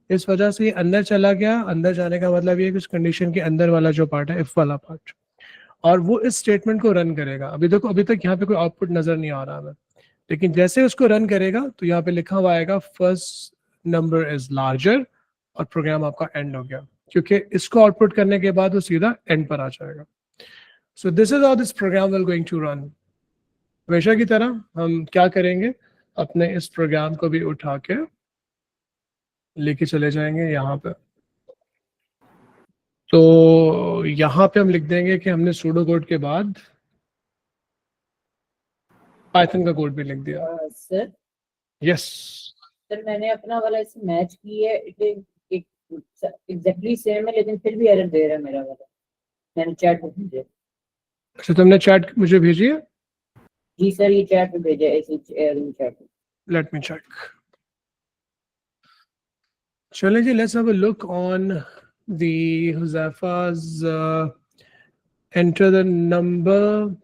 इस वजह से ये अंदर चला गया। अंदर जाने का मतलब ये कि उस कंडीशन के अंदर वाला जो पार्ट है, इफ वाला पार्ट, और वो इस स्टेटमेंट को रन करेगा। अभी देखो, अभी तक यहाँ पे कोई आउटपुट नजर नहीं आ रहा हमें, लेकिन जैसे उसको रन करेगा तो यहाँ पे लिखा हुआ आएगा फर्स्ट नंबर इज लार्जर, और प्रोग्राम आपका एंड हो गया, क्योंकि इसको आउटपुट करने के बाद वो सीधा एंड पर आ जाएगा। So this is how this program will going to run. हमेशा की तरह हम क्या करेंगे, अपने इस प्रोग्राम को भी उठा के लेके चले जाएंगे यहाँ पे। तो यहाँ पे हम लिख देंगे कि हमने सूडो कोड के बाद पाइथन का कोड भी लिख दिया। सर यस सर मैंने अपना वाला इसे मैच की है, इट इज एग्जैक्टली सेम है, लेकिन फिर भी एरर दे रहा है मेरा वाला। मैंने चैट पे भेजा। अच्छा तुमने चैट मुझे भेजी है, जी सर, ये चैट पे भेजा है, इसी चैट पे। Let me check. चलें जी, let's have a look on the हुज़ैफा's एंटर द नंबर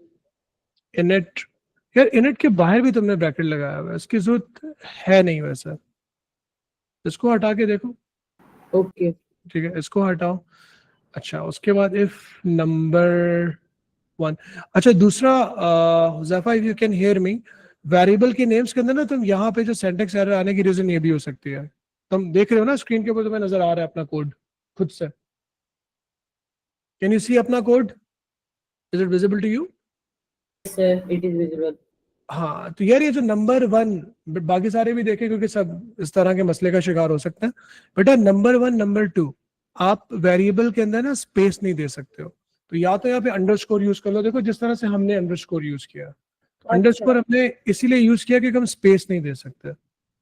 इनिट। यार इनिट के बाहर भी तुमने ब्रैकेट लगाया हुआ है, इसकी जरूरत है नहीं वैसे, इसको हटा के देखो। ओके ठीक है, इसको हटाओ। अच्छा उसके बाद इफ नंबर 1। अच्छा दूसरा Huzaifa, if you can hear me, variable के नेम्स के अंदर ना तुम यहाँ पे जो सिंटैक्स एरर आने की रीजन ये भी हो सकती है। तुम देख रहे हो ना स्क्रीन के ऊपर, तुम्हें नजर आ रहा है अपना कोड खुद से। कैन यू सी अपना code? Is it visible to you? Sir, it is visible. हाँ तो यार ये जो नंबर 1, बाकी सारे भी देखें क्योंकि सब इस तरह के मसले का शिकार हो सकते हैं। बेटा नंबर 1 नंबर 2, आप वेरिएबल के अंदर ना स्पेस नहीं दे सकते हो, तो या तो यहाँ पे अंडरस्कोर यूज कर लो। देखो जिस तरह से हमने अंडरस्कोर यूज किया, तो अंडरस्कोर हमने इसीलिए यूज किया क्योंकि हम स्पेस नहीं दे सकते।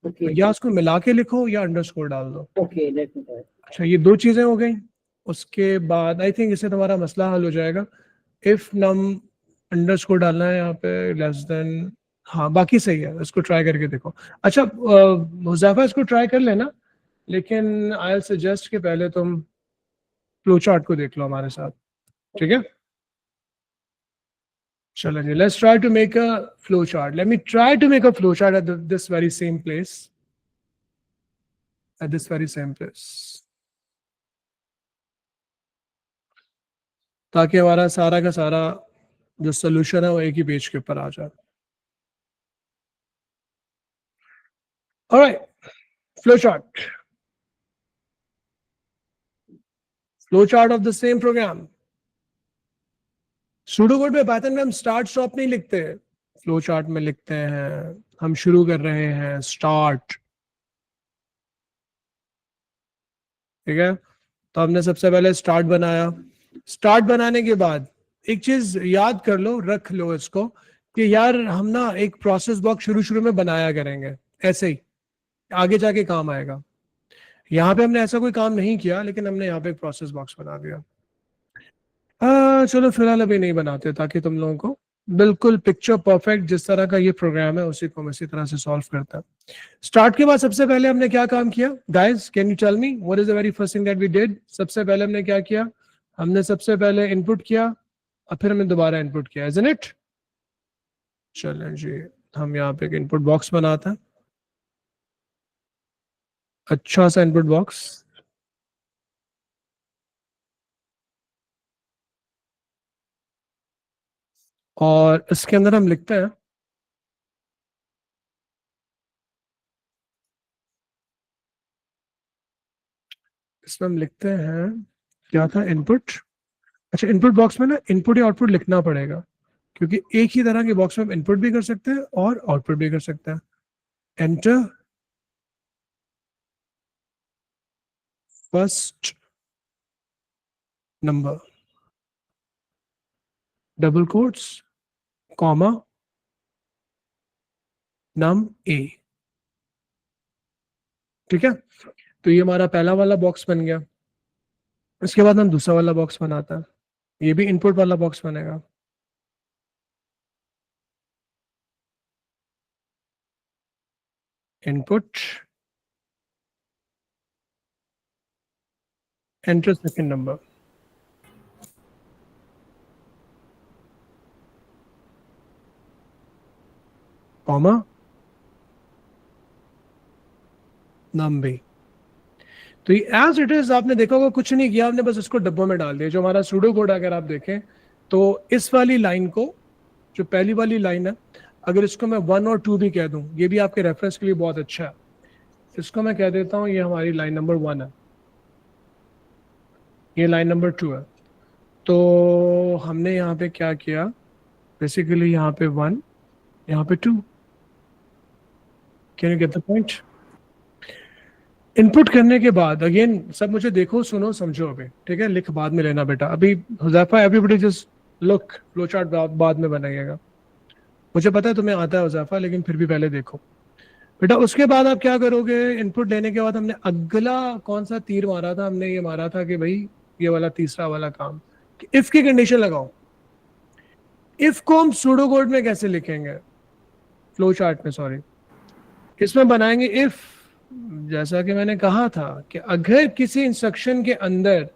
तो या उसको मिला के लिखो या अंडरस्कोर डाल दो। Okay let me try. अच्छा ये दो चीजें हो गई। उसके बाद आई थिंक इससे तुम्हारा मसला हल हो जाएगा। इफ नम अंडरस्कोर डालना है यहाँ पे लेस देन, हाँ बाकी सही है, इसको ट्राई करके देखो। अच्छा हुज़ैफा इसको ट्राई कर लेना, लेकिन आई सजेस्ट कि पहले तुम फ्लो चार्ट को देख लो हमारे साथ, ठीक है? चलो जी, let's try to make a flow chart. Let me try to make a flow chart at this very same place, at this very same place, ताकि हमारा सारा का सारा जो सोल्यूशन है वो एक ही पेज के ऊपर आ जाए। Alright, flow chart, flow chart of the same programme. Pseudo code पे पाइथन में हम स्टार्ट स्टॉप नहीं लिखते, फ्लो चार्ट में लिखते हैं हम शुरू कर रहे हैं स्टार्ट। ठीक है, तो हमने सबसे पहले स्टार्ट बनाया। स्टार्ट बनाने के बाद एक चीज याद कर लो, रख लो इसको, कि यार हम ना एक प्रोसेस बॉक्स शुरू शुरू में बनाया करेंगे, ऐसे ही आगे जाके काम आएगा। यहाँ पे हमने ऐसा कोई काम नहीं किया, लेकिन हमने यहाँ पे एक प्रोसेस बॉक्स बना दिया। चलो फिलहाल अभी नहीं बनाते, ताकि तुम लोगों को बिल्कुल पिक्चर परफेक्ट जिस तरह का ये प्रोग्राम है उसी को हम इसी तरह से सॉल्व करता है। स्टार्ट के बाद सबसे पहले हमने क्या काम किया? Guys can you tell me what is the very first thing that we did? सबसे पहले हमने क्या किया? हमने सबसे पहले इनपुट किया और फिर हमने दोबारा इनपुट किया, इजंट इट? चलें जी, हम यहाँ पे एक इनपुट बॉक्स बनाते हैं, अच्छा सा इनपुट बॉक्स। और इसके अंदर हम लिखते हैं, इसमें हम लिखते हैं क्या था? इनपुट। अच्छा इनपुट बॉक्स में ना इनपुट या आउटपुट लिखना पड़ेगा, क्योंकि एक ही तरह के बॉक्स में हम इनपुट भी कर सकते हैं और आउटपुट भी कर सकते हैं। Enter first number, double quotes, comma, num a. ठीक है, तो ये हमारा पहला वाला बॉक्स बन गया। इसके बाद हम दूसरा वाला बॉक्स बनाते हैं, ये भी इनपुट वाला बॉक्स बनेगा। Input, enter second number, comma, num b. तो ये एज इट इज आपने देखा होगा, कुछ नहीं किया आपने, बस इसको डब्बों में डाल दिया। जो हमारा सूडो कोड अगर आप देखें तो इस वाली लाइन को, जो पहली वाली लाइन है, अगर इसको मैं 1 और 2 भी कह दूं, ये भी आपके रेफरेंस के लिए बहुत अच्छा है। इसको मैं कह देता हूं ये हमारी लाइन नंबर 1 है, ये लाइन नंबर 2 है। तो हमने यहाँ पे क्या किया? बेसिकली यहाँ पे 1, यहाँ पे 2। Can you get the point? Input करने के बाद अगेन सब मुझे देखो सुनो समझो अभी, ठीक है? लिख बाद में लेना बेटा, अभी Huzaifa everybody just look, flow chart बाद में बनाइएगा। मुझे पता है तुम्हें आता है उजाफा, लेकिन फिर भी पहले देखो बेटा। उसके बाद आप क्या करोगे, इनपुट देने के बाद हमने अगला कौन सा तीर मारा था, हमने ये मारा था कि भाई ये वाला तीसरा वाला काम, कि इफ की कंडीशन लगाओ। इफ को हम सूडो कोड में कैसे लिखेंगे, फ्लो चार्ट में, सॉरी, इसमें बनाएंगे इफ। जैसा कि मैंने कहा था कि अगर किसी इंस्ट्रक्शन के अंदर,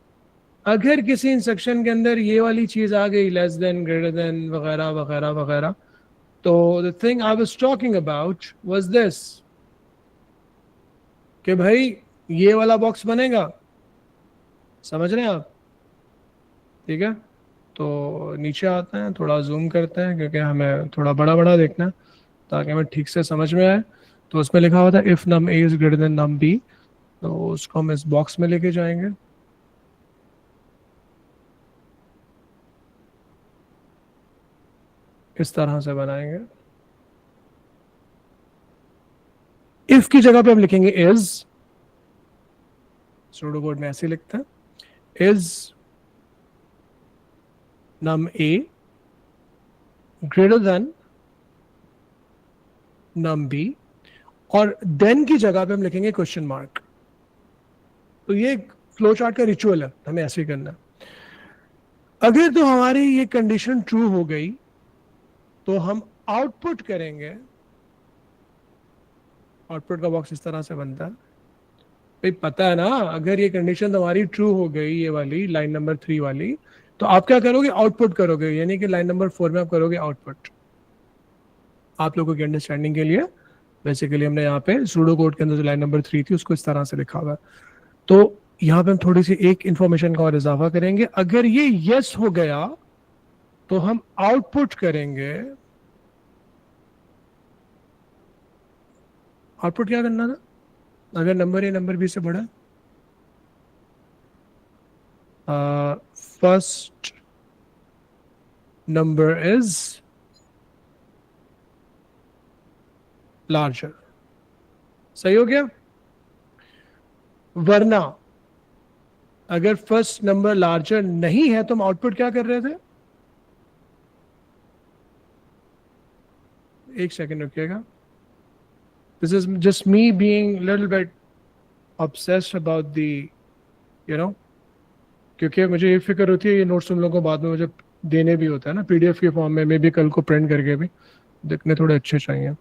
अगर किसी इंस्ट्रक्शन के अंदर ये वाली चीज आ गई, लेस देन, ग्रेटर देन, वगैरह वगैरह वगैरह, तो the thing I was talking about was this, कि भाई ये वाला बॉक्स बनेगा। समझ रहे हैं आप? ठीक है, तो नीचे आते हैं, थोड़ा जूम करते हैं क्योंकि हमें थोड़ा बड़ा बड़ा देखना है ताकि हमें ठीक से समझ में आए। तो उसमें लिखा हुआ था if num a is greater than num b, तो उसको हम इस बॉक्स में लेके जाएंगे। इस तरह से बनाएंगे। इफ की जगह पे हम लिखेंगे इज, सूडो कोड में ऐसे लिखते हैं, is num a greater than num b, और देन की जगह पे हम लिखेंगे क्वेश्चन मार्क। तो ये फ्लो चार्ट का रिचुअल है, हमें ऐसे ही करना है। अगर तो हमारी ये कंडीशन ट्रू हो गई तो हम आउटपुट करेंगे। आउटपुट का बॉक्स इस तरह से बनता है भाई, पता है ना, अगर ये कंडीशन तुम्हारी ट्रू हो गई, ये वाली लाइन नंबर 3 वाली, तो आप क्या करोगे, आउटपुट करोगे, यानी कि लाइन नंबर 4 में आप करोगे आउटपुट। आप लोगों की अंडरस्टैंडिंग के लिए बेसिकली हमने यहाँ पे सूडो कोड के अंदर जो लाइन नंबर 3 थी उसको इस तरह से लिखा हुआ है। तो यहाँ पे हम थोड़ी सी एक इंफॉर्मेशन का और इजाफा करेंगे। अगर ये यस हो गया तो हम आउटपुट करेंगे। आउटपुट क्या करना था, अगर नंबर ए नंबर बी से बड़ा, फर्स्ट नंबर इज लार्जर। सही हो गया? वरना अगर फर्स्ट नंबर लार्जर नहीं है तो हम आउटपुट क्या कर रहे थे, एक सेकंड रुकिएगा। This is just me being little bit obsessed about the, you know, क्योंकि मुझे ये फिक्र होती है ये नोट्स तुम लोगों को बाद में मुझे देने भी होता है ना पीडीएफ के फॉर्म में, मे भी कल को प्रिंट करके भी दिखने थोड़े अच्छे चाहिए।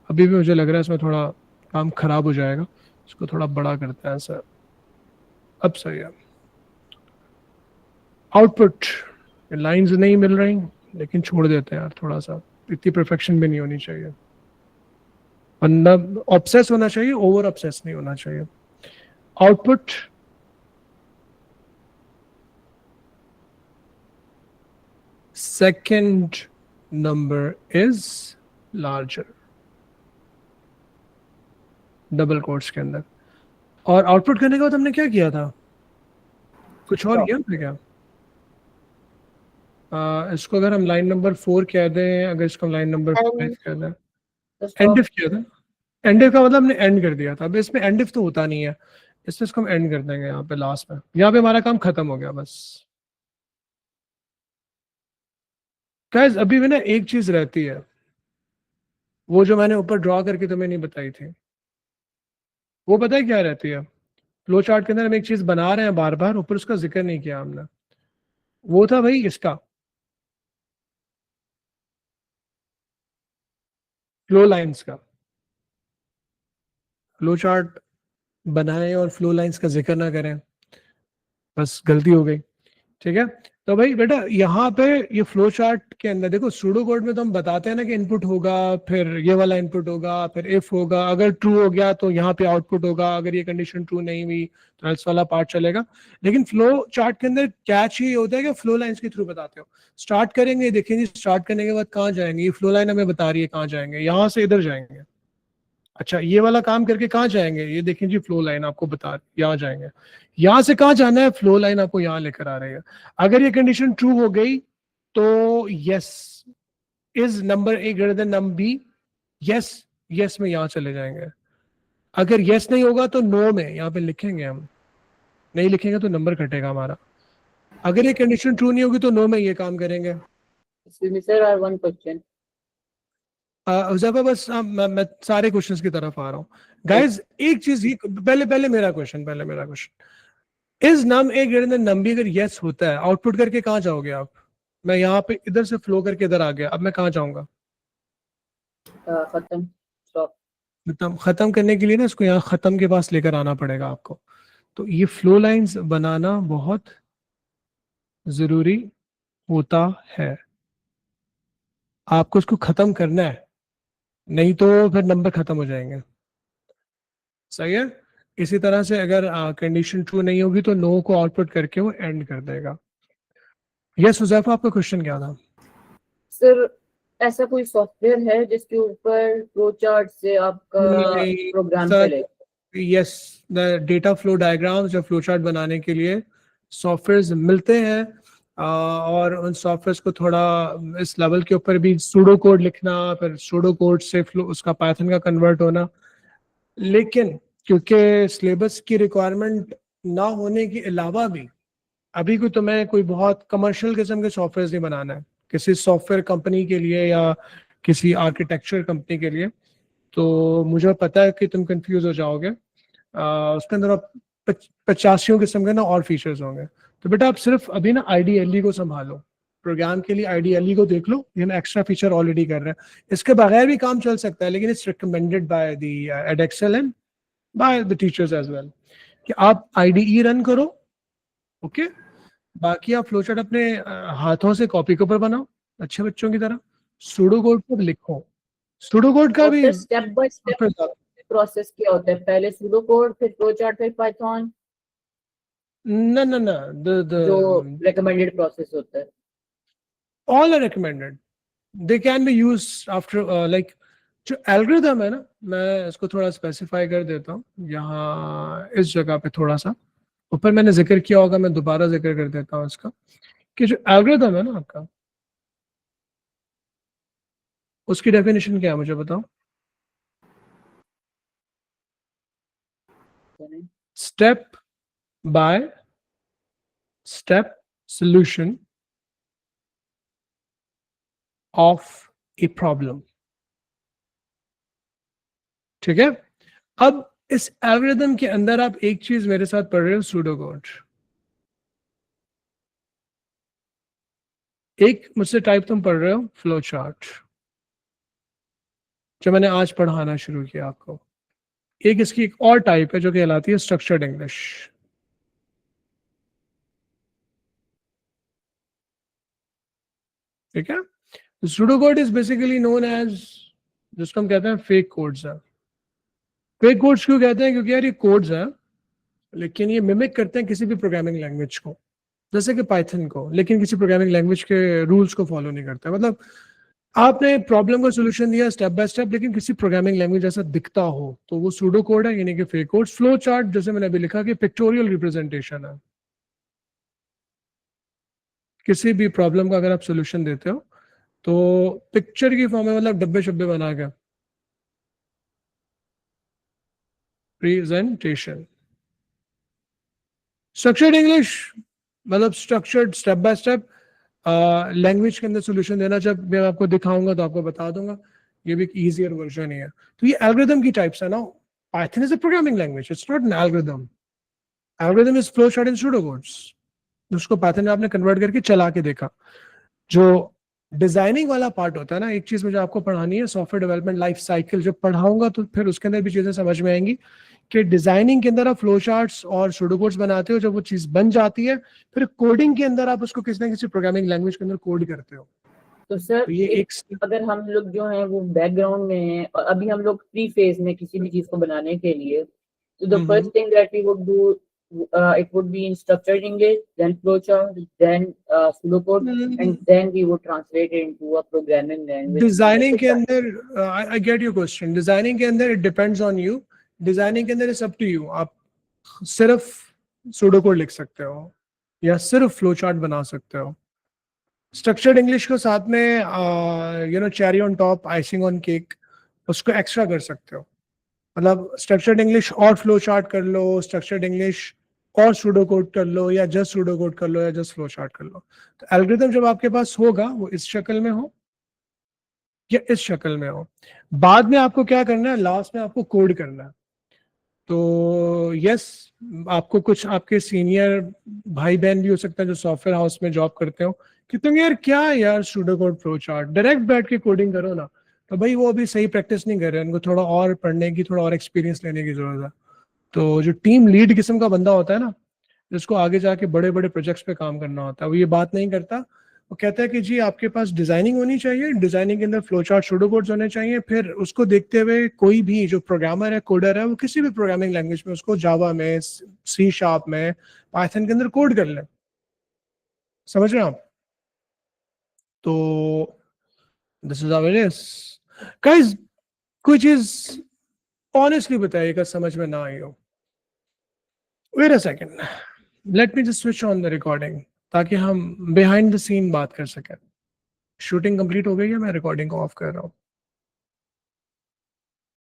अभी भी मुझे लग रहा है इसमें थोड़ा काम खराब हो जाएगा, इसको थोड़ा बड़ा करते हैं सर। अब सही है। आउटपुट लाइंस नहीं मिल रही, लेकिन छोड़ देते हैं यार, थोड़ा सा इतनी परफेक्शन भी नहीं होनी चाहिए, वरना ऑब्सेस होना चाहिए, ओवर ऑब्सेस नहीं होना चाहिए। Output second number is larger, double quotes के अंदर। और आउटपुट करने के बाद हमने क्या किया था, कुछ और किया था क्या? इसको अगर हम लाइन नंबर 4 कह दें, अगर इसको हम लाइन नंबर 5 कह दें, एंड इफ किया था। एंड इफ का मतलब हमने एंड कर दिया था। अब इसमें एंड इफ तो होता नहीं है, इसमें इसको हम एंड कर देंगे यहाँ पे लास्ट में, यहाँ पे हमारा काम खत्म हो गया बस। गाइस अभी भी ना एक चीज रहती है, वो जो मैंने ऊपर ड्रॉ करके तुम्हें नहीं बताई थी, वो पता है क्या रहती है? फ्लो चार्ट के अंदर हम एक चीज बना रहे हैं बार बार, ऊपर उसका जिक्र नहीं किया हमने, वो था भाई इसका फ्लो लाइंस का। फ्लो चार्ट बनाएं और फ्लो लाइंस का जिक्र ना करें, बस गलती हो गई। ठीक है, तो भाई बेटा यहाँ पे ये फ्लो चार्ट के अंदर देखो, सूडो कोड में तो हम बताते हैं ना कि इनपुट होगा, फिर ये वाला इनपुट होगा, फिर इफ होगा, अगर ट्रू हो गया तो यहाँ पे आउटपुट होगा, अगर ये कंडीशन ट्रू नहीं हुई तो एल्स वाला पार्ट चलेगा। लेकिन फ्लो चार्ट के अंदर कैच ये होता है कि फ्लो लाइंस के थ्रू बताते हो। स्टार्ट करेंगे, देखेंगे स्टार्ट करने के बाद कहाँ जाएंगे, ये फ्लो लाइन हमें बता रही है कहाँ जाएंगे, यहाँ से इधर जाएंगे। अच्छा ये वाला काम करके कहाँ जाएंगे, ये देखें जी फ्लो लाइन आपको बता रही, यहाँ जाएंगे। यहाँ से कहाँ जाना है, फ्लो लाइन आपको यहाँ लेकर आ रही है। अगर ये कंडीशन ट्रू हो गई तो yes, is number a greater than number b, yes, yes में यहाँ चले जाएंगे। अगर यस नहीं होगा तो नो में यहाँ पे लिखेंगे हम, नहीं लिखेंगे तो नंबर कटेगा हमारा। अगर ये कंडीशन ट्रू नहीं होगी तो नो में ये काम करेंगे। Excuse me, sir, I have one question. Huzaifa बस मैं सारे क्वेश्चंस की तरफ आ रहा हूँ गाइस। एक चीज ही पहले मेरा question, is num a greater than num b अगर यस होता है, आउटपुट करके कहाँ जाओगे आप? मैं यहाँ पे इधर से फ्लो करके इधर आ गया, अब मैं कहाँ जाऊंगा? खत्म, स्टॉप। मतलब खत्म करने के लिए ना इसको यहाँ खत्म के पास लेकर आना पड़ेगा आपको। तो ये फ्लो लाइंस बनाना बहुत जरूरी होता है, आपको इसको खत्म करना है, नहीं तो फिर नंबर खत्म हो जाएंगे। सही है। इसी तरह से अगर कंडीशन ट्रू नहीं होगी तो नो को आउटपुट करके वो एंड कर देगा। यस हुज़ैफा, आपका क्वेश्चन क्या था? सर ऐसा कोई सॉफ्टवेयर है जिसके ऊपर फ्लो चार्ट से आपका नहीं प्रोग्राम सर, चले? Yes, the data flow diagrams या फ्लो चार्ट बनाने के लिए सॉफ्टवेयर्स मिलते हैं, और उन सॉफ्टवेयर्स को थोड़ा इस लेवल के ऊपर भी सूडो कोड लिखना, फिर सूडो कोड से फ्लो उसका पाइथन का कन्वर्ट होना। लेकिन क्योंकि सिलेबस की रिक्वायरमेंट ना होने के अलावा भी अभी को तुम्हें कोई बहुत कमर्शियल किस्म के सॉफ्टवेयर नहीं बनाना है किसी सॉफ्टवेयर कंपनी के लिए या किसी आर्किटेक्चर कंपनी के लिए, तो मुझे पता है कि तुम कंफ्यूज हो जाओगे। उसके अंदर आप 85 किस्म के ना और फीचर्स होंगे। तो बेटा आप सिर्फ अभी ना आईडीएलई को संभालो, प्रोग्राम के लिए आईडीएलई को देख लो, ये हम एक्स्ट्रा फीचर ऑलरेडी कर रहे हैं, इसके बगैर भी काम चल सकता है, लेकिन it's recommended by the Edexcel and by the teachers as well कि आप आईडीई रन करो। ओके, बाकी आप फ्लोचार्ट अपने हाथों से कॉपी के ऊपर बनाओ अच्छे बच्चों की तरह, सूडो कोड पर लिखो। सूडो कोड का और भी फिर स्टेप बाय स्टेप प्रोसेस क्या होता है? पहले सूडो कोड, फिर फ्लो चार्ट, फिर पाइथन, no no no जो रिकमेंडेड प्रोसेस होता है? all are recommended, they can be used after like जो एल्गोरिथम है ना, मैं इसको थोड़ा स्पेसिफाई कर देता हूँ यहाँ इस जगह पे, थोड़ा सा ऊपर मैंने जिक्र किया होगा, मैं दोबारा जिक्र कर देता हूँ इसका, कि जो एल्गोरिथम है ना आपका, उसकी डेफिनेशन क्या है मुझे बताओ? Step by step solution of a problem. ठीक है, अब इस एल्गोरिथम के अंदर आप एक चीज मेरे साथ पढ़ रहे हो, सूडो कोड। एक मुझसे टाइप तुम पढ़ रहे हो फ्लो चार्ट, जो मैंने आज पढ़ाना शुरू किया आपको। एक इसकी एक और टाइप है जो कहलाती है स्ट्रक्चर्ड इंग्लिश। ठीक है, pseudo code is basically known as, जिसको हम कहते हैं फेक कोड्स है। फेक कोड्स क्यों कहते हैं? क्योंकि यार ये कोड्स है लेकिन ये मिमिक करते हैं किसी भी प्रोग्रामिंग लैंग्वेज को, जैसे कि पाइथन को, लेकिन किसी प्रोग्रामिंग लैंग्वेज के रूल्स को फॉलो नहीं करता। मतलब आपने प्रॉब्लम का सोल्यूशन दिया स्टेप बाय स्टेप, लेकिन किसी प्रोग्रामिंग लैंग्वेज जैसा दिखता हो तो वो सूडो कोड है, यानी कि फेक कोड। फ्लो चार्ट जैसे मैंने अभी लिखा कि पिक्टोरियल रिप्रेजेंटेशन है, किसी भी प्रॉब्लम का अगर आप सोल्यूशन देते हो तो पिक्चर की फॉर्म में, मतलब डब्बे शब्बे बना के प्रेजेंटेशन। स्ट्रक्चर्ड इंग्लिश मतलब structured step by step language के अंदर सोल्यूशन देना। जब मैं आपको दिखाऊंगा तो आपको बता दूंगा, ये भी एक ईजियर वर्जन ही है। तो ये एल्गोरिथम की टाइप्स है ना। Python is a programming language, it's not an algorithm. Algorithm is flow chart in pseudo codes, उसको पाइथन में आपने कन्वर्ट करके चला के देखा। जो डिजाइनिंग वाला पार्ट होता है ना, एक चीज मुझे आपको पढ़ानी है, सॉफ्टवेयर डेवलपमेंट लाइफ साइकिल। जब पढ़ाऊंगा तो फिर उसके अंदर भी चीजें समझ में आएंगी कि डिजाइनिंग के अंदर आप फ्लो चार्ट्स और सूडो कोड्स बनाते हो, जब वो चीज बन जाती है फिर कोडिंग के अंदर आप उसको किसी ना किसी प्रोग्रामिंग लैंग्वेज के अंदर कोड करते हो। तो सर तो ये एक अगर हम लोग जो है वो बैकग्राउंड में हैं और अभी हम लोग प्री फेज में किसी भी चीज को बनाने के लिए, तो the first thing that we would do, it would be in structured English, then flowchart, then pseudocode, and then we would translate it into a programming language. Designing के अंदर I get your question. Designing के अंदर it depends on you, designing के अंदर it's up to you. आप सिर्फ pseudo code लिख सकते हो या सिर्फ फ्लो चार्ट बना सकते हो। स्ट्रक्चर्ड इंग्लिश को साथ में cherry on top, icing on cake, उसको एक्स्ट्रा कर सकते हो। मतलब स्ट्रक्चर्ड इंग्लिश और फ्लो चार्ट कर लो, स्ट्रक्चर्ड इंग्लिश और सूडो कोड कर लो, या जस्ट सूडो कोड कर लो, या जस्ट फ्लो चार्ट कर लो। तो एल्गोरिथम जब आपके पास होगा वो इस शक्ल में हो, या इस शक्ल में हो। बाद में आपको क्या करना है, लास्ट में आपको कोड करना है। तो यस, आपको कुछ आपके सीनियर भाई बहन भी हो सकता है जो सॉफ्टवेयर हाउस में जॉब करते हो कि तुम यार क्या है यार pseudo code flow chart, direct बैठ के कोडिंग करो ना। तो भाई वो अभी सही प्रैक्टिस नहीं कर रहे हैं, उनको थोड़ा और पढ़ने की, थोड़ा और एक्सपीरियंस लेने की जरूरत है। तो जो टीम लीड किस्म का बंदा होता है ना, जिसको आगे जाके बड़े बड़े प्रोजेक्ट्स पे काम करना होता है, वो ये बात नहीं करता। वो कहता है कि जी आपके पास डिजाइनिंग होनी चाहिए, डिजाइनिंग के अंदर फ्लो चार्ट सूडो कोड्स होने चाहिए, फिर उसको देखते हुए कोई भी जो प्रोग्रामर है, कोडर है, वो किसी भी प्रोग्रामिंग लैंग्वेज में उसको जावा में, सी शार्प में, पाइथन के अंदर कोड कर ले। समझ रहे हैं आप? तो this is how it is guys. कोई चीज ऑनेस्टली बताइएगा समझ में ना आई हो। Wait a second, let me just switch on the recording ताकि हम बिहाइंड द सीन बात कर सकें। शूटिंग कंप्लीट हो गई है, मैं रिकॉर्डिंग को ऑफ कर रहा हूँ।